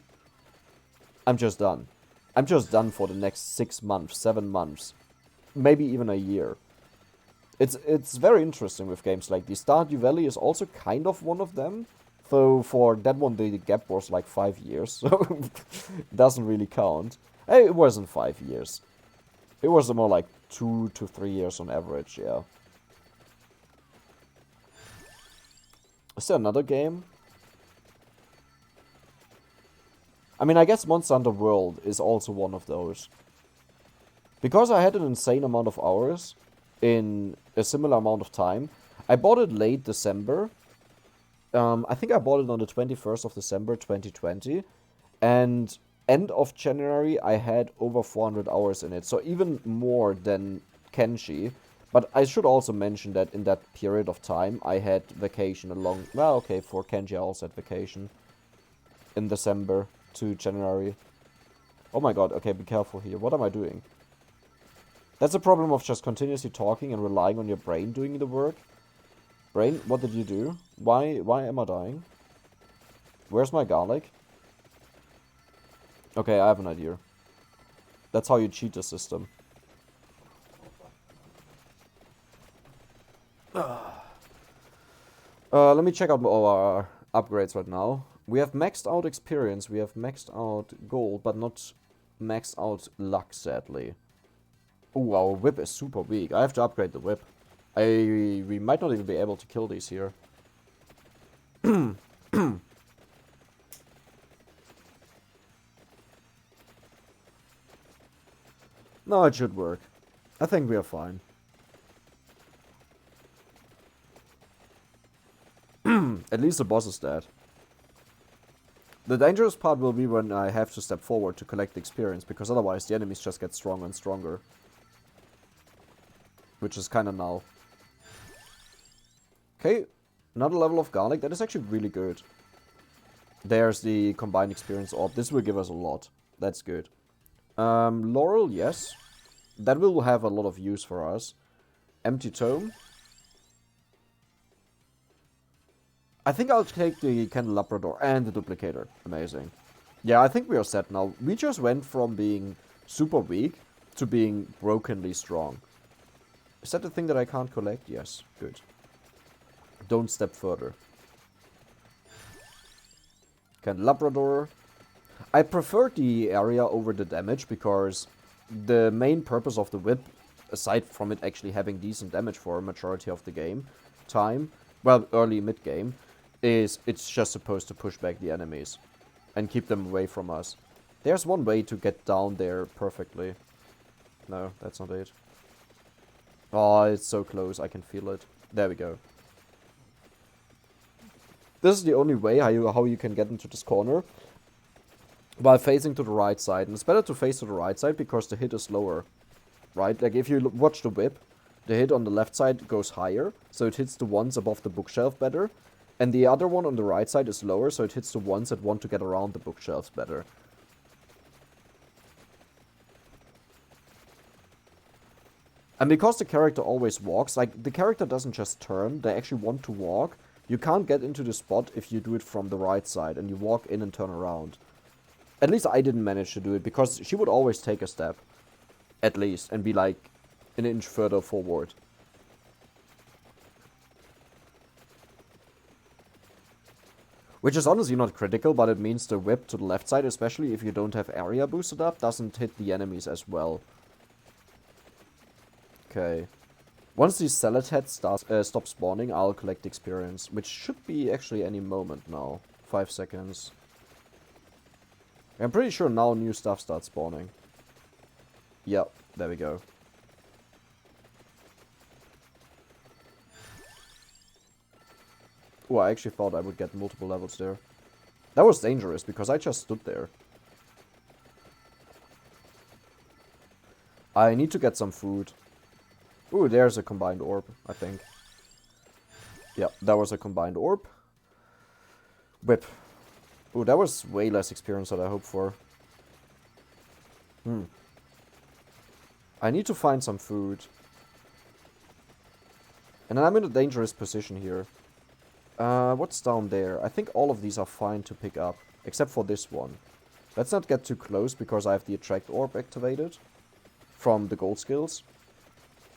I'm just done. I'm just done for the next 6 months, 7 months, maybe even a year. It's very interesting with games like this. Stardew Valley is also kind of one of them. So for that one, the gap was like 5 years, so it doesn't really count. It wasn't 5 years. It was more like 2 to 3 years on average, yeah. Is there another game? I mean, I guess Monster Hunter World is also one of those. Because I had an insane amount of hours in a similar amount of time, I bought it late December. I think I bought it on the 21st of December 2020, and end of January I had over 400 hours in it, so even more than Kenshi. But I should also mention that in that period of time I had vacation along, well, okay, for Kenshi I also had vacation in December to January. Oh my god, okay, be careful here. What am I doing? That's a problem of just continuously talking and relying on your brain doing the work. Brain, what did you do? Why am I dying? Where's my garlic? Okay, I have an idea. That's how you cheat the system. Let me check out our upgrades right now. We have maxed out experience, we have maxed out gold, but not maxed out luck, sadly. Oh, our whip is super weak. I have to upgrade the whip. We might not even be able to kill these here. No, it should work. I think we are fine. At least the boss is dead. The dangerous part will be when I have to step forward to collect experience, because otherwise the enemies just get stronger and stronger. Which is kinda now. Okay, another level of garlic. That is actually really good. There's the combined experience orb. This will give us a lot. That's good. Laurel, yes. That will have a lot of use for us. Empty tome. I think I'll take the candelabrador and the duplicator. Amazing. Yeah, I think we are set now. We just went from being super weak to being brokenly strong. Is that the thing that I can't collect? Yes, good. Don't step further. Candelabrador. I prefer the area over the damage, because the main purpose of the whip, aside from it actually having decent damage for a majority of the game time, well, early mid-game, is it's just supposed to push back the enemies and keep them away from us. There's one way to get down there perfectly. No, that's not it. Oh, it's so close, I can feel it. There we go. This is the only way how you can get into this corner, while facing to the right side. And it's better to face to the right side because the hit is lower, right? Like if you watch the whip, the hit on the left side goes higher, so it hits the ones above the bookshelf better. And the other one on the right side is lower, so it hits the ones that want to get around the bookshelves better. And because the character always walks, like, the character doesn't just turn, they actually want to walk. You can't get into the spot if you do it from the right side and you walk in and turn around. At least I didn't manage to do it, because she would always take a step. At least. And be like an inch further forward. Which is honestly not critical, but it means the whip to the left side, especially if you don't have area boosted up, doesn't hit the enemies as well. Okay. Once these salad heads stop spawning, I'll collect experience, which should be actually any moment now. 5 seconds. I'm pretty sure now new stuff starts spawning. Yep, there we go. Oh, I actually thought I would get multiple levels there. That was dangerous, because I just stood there. I need to get some food. Ooh, there's a combined orb, I think. Yeah, that was a combined orb. Whip. Ooh, that was way less experience than I hoped for. I need to find some food. And I'm in a dangerous position here. What's down there? I think all of these are fine to pick up, except for this one. Let's not get too close, because I have the attract orb activated from the gold skills.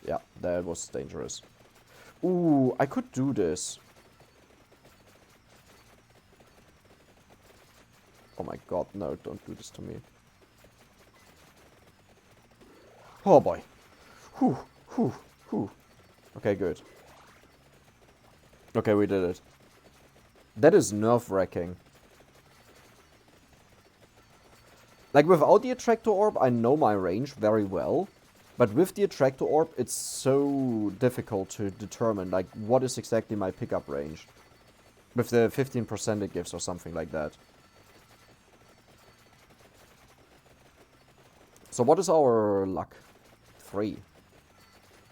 Yeah, that was dangerous. Ooh, I could do this. Oh my god, no, don't do this to me. Oh boy. Whew, whew, whew. Okay, good. Okay, we did it. That is nerve-wracking. Like, without the attractor orb, I know my range very well. But with the attractor orb, it's so difficult to determine, like, what is exactly my pickup range. With the 15% it gives or something like that. So what is our luck? 3.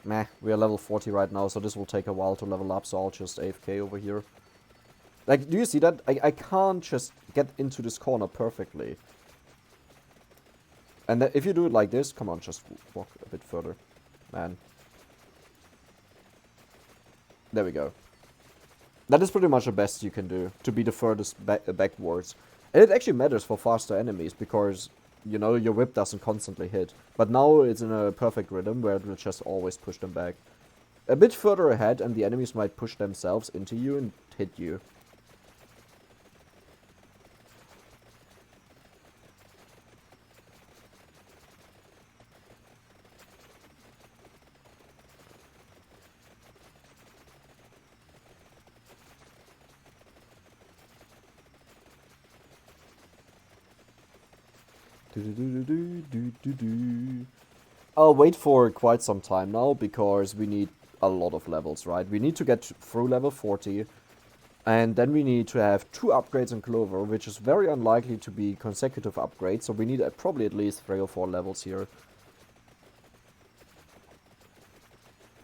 Meh, we are level 40 right now, so this will take a while to level up, so I'll just AFK over here. Like, do you see that? I can't just get into this corner perfectly. And if you do it like this, come on, just walk a bit further. Man. There we go. That is pretty much the best you can do, to be the furthest backwards. And it actually matters for faster enemies, because, you know, your whip doesn't constantly hit. But now it's in a perfect rhythm, where it will just always push them back. A bit further ahead, and the enemies might push themselves into you and hit you. I'll wait for quite some time now, because we need a lot of levels, right? We need to get through level 40, and then we need to have 2 upgrades in Clover, which is very unlikely to be consecutive upgrades, so we need probably at least 3 or 4 levels here.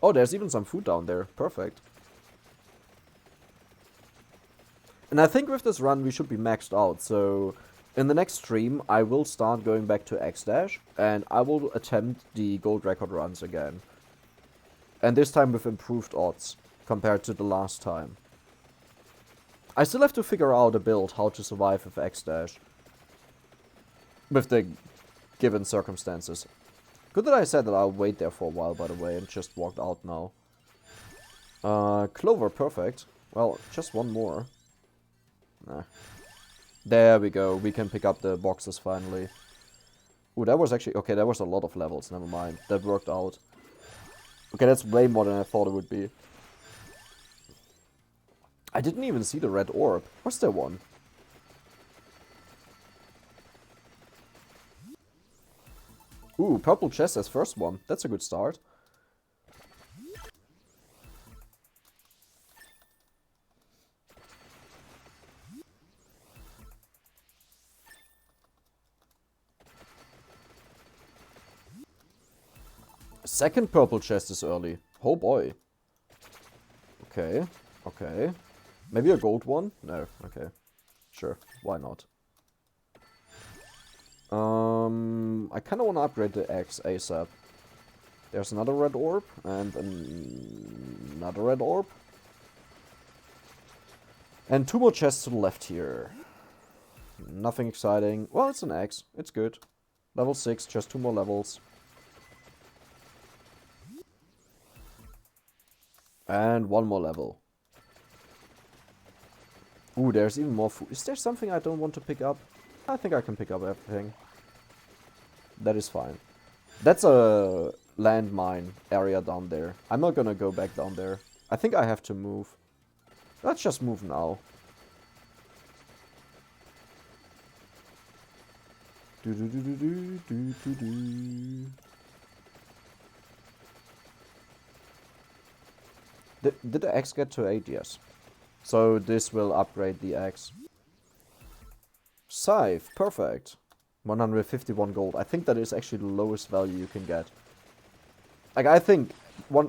Oh, there's even some food down there. Perfect. And I think with this run we should be maxed out, so in the next stream I will start going back to X-Dash, and I will attempt the gold record runs again. And this time with improved odds, compared to the last time. I still have to figure out a build how to survive with X-Dash. With the given circumstances. Good that I said that I'll wait there for a while, by the way, and just walked out now. Clover, perfect. Well, just one more. Nah. There we go, we can pick up the boxes finally. Ooh, that was actually... Okay, that was a lot of levels, never mind. That worked out. Okay, that's way more than I thought it would be. I didn't even see the red orb. Was there one? Ooh, purple chest as first one. That's a good start. Second purple chest is early. Oh boy. Okay, okay. Maybe a gold one? No, okay. Sure, why not? I kind of want to upgrade the X ASAP. There's another red orb, and another red orb. And 2 more chests to the left here. Nothing exciting. Well, it's an X. It's good. Level 6, just 2 more levels. And one more level. Ooh, there's even more food. Is there something I don't want to pick up? I think I can pick up everything. That is fine. That's a landmine area down there. I'm not gonna go back down there. I think I have to move. Let's just move now. Do do do do do do do do. Did the axe get to 8? Yes. So this will upgrade the axe. Scythe, perfect. 151 gold. I think that is actually the lowest value you can get. Like, I think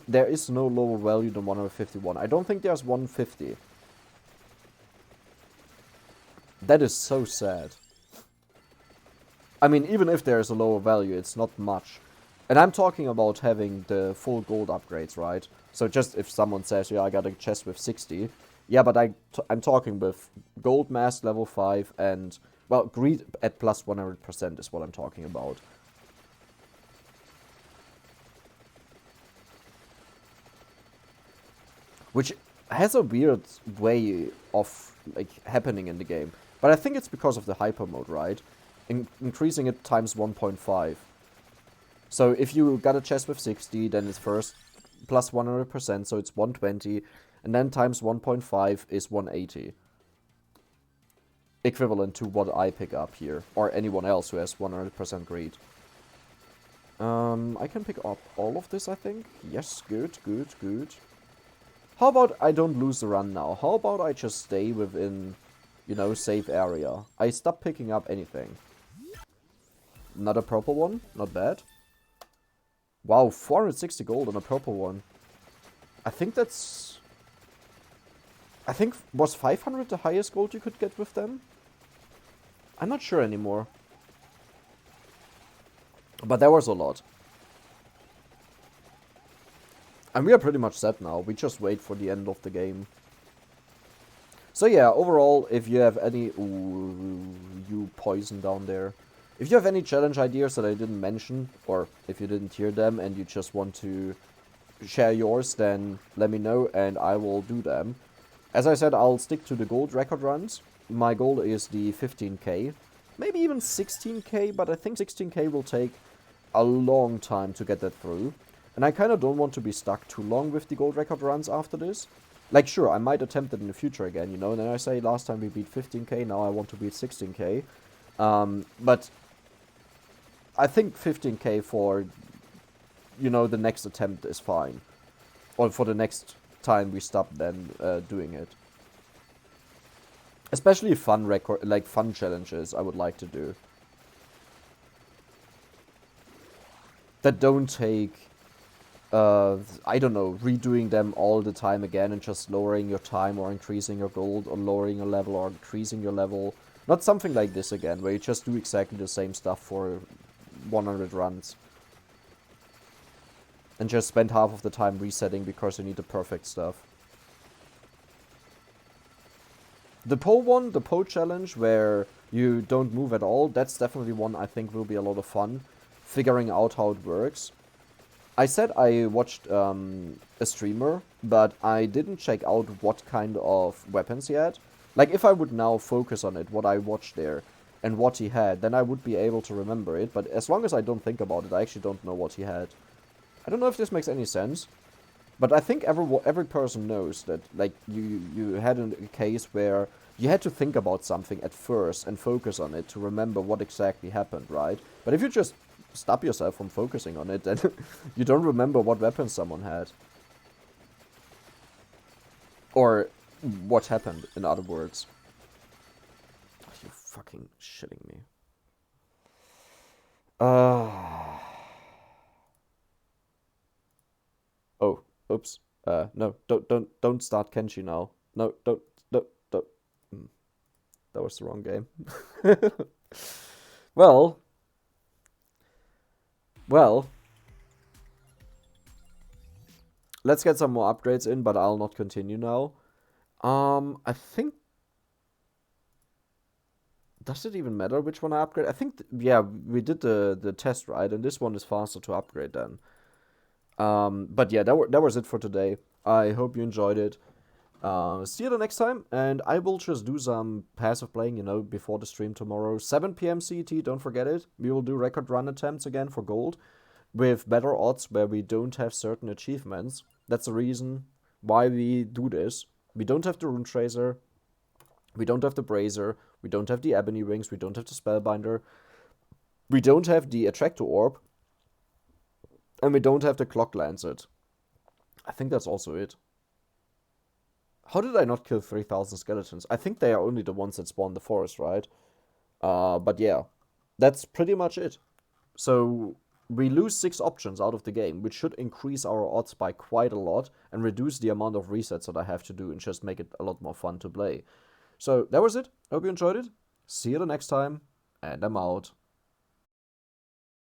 there is no lower value than 151. I don't think there's 150. That is so sad. I mean, even if there's a lower value, it's not much. And I'm talking about having the full gold upgrades, right? So just if someone says, yeah, I got a chest with 60. Yeah, but I'm talking with gold mask level 5 and, well, greed at plus 100% is what I'm talking about. Which has a weird way of, like, happening in the game. But I think it's because of the hyper mode, right? Increasing it times 1.5. So if you got a chest with 60, then it's first plus 100%, so it's 120. And then times 1.5 is 180. Equivalent to what I pick up here. Or anyone else who has 100% greed. I can pick up all of this, I think. Yes, good, good, good. How about I don't lose the run now? How about I just stay within, you know, safe area? I stop picking up anything. Not a purple one, not bad. Wow, 460 gold on a purple one. I think that's... I think, was 500 the highest gold you could get with them? I'm not sure anymore. But there was a lot. And we are pretty much set now. We just wait for the end of the game. So yeah, overall, if you have any... Ooh, you poison down there. If you have any challenge ideas that I didn't mention, or if you didn't hear them and you just want to share yours, then let me know and I will do them. As I said, I'll stick to the gold record runs. My goal is the 15k. Maybe even 16k, but I think 16k will take a long time to get that through. And I kind of don't want to be stuck too long with the gold record runs after this. Like, sure, I might attempt it in the future again, you know, and then I say last time we beat 15k, now I want to beat 16k. But I think 15k for, you know, the next attempt is fine. Or for the next time we stop then doing it. Especially fun fun challenges I would like to do. That don't take, I don't know, redoing them all the time again and just lowering your time or increasing your gold or lowering your level or increasing your level. Not something like this again, where you just do exactly the same stuff for 100 runs. And just spend half of the time resetting because you need the perfect stuff. The pole one, the pole challenge, where you don't move at all, that's definitely one I think will be a lot of fun. Figuring out how it works. I said I watched a streamer, but I didn't check out what kind of weapons he had. Like, if I would now focus on it, what I watched there, and what he had, then I would be able to remember it. But as long as I don't think about it, I actually don't know what he had. I don't know if this makes any sense. But I think every person knows that, like, you had a case where you had to think about something at first and focus on it to remember what exactly happened, right? But if you just stop yourself from focusing on it, then you don't remember what weapons someone had. Or what happened, in other words. Are you fucking shitting me? Oh, oops. No, don't start Kenshi now. No, don't. That was the wrong game. Well. Let's get some more upgrades in, but I'll not continue now. I think... Does it even matter which one I upgrade? I think, yeah, we did the test, right? And this one is faster to upgrade then. But yeah, that was it for today. I hope you enjoyed it. See you the next time, and I will just do some passive playing, before the stream tomorrow. 7 p.m. CET, don't forget it. We will do record run attempts again for gold with better odds where we don't have certain achievements. That's the reason why we do this. We don't have the Rune Tracer, we don't have the Brazier, we don't have the Ebony Wings, we don't have the Spellbinder, we don't have the Attractor Orb, and we don't have the Clock Lancet. I think that's also it. How did I not kill 3,000 skeletons? I think they are only the ones that spawn the forest, right? But yeah, that's pretty much it. So we lose 6 options out of the game, which should increase our odds by quite a lot and reduce the amount of resets that I have to do and just make it a lot more fun to play. So that was it. Hope you enjoyed it. See you the next time, and I'm out.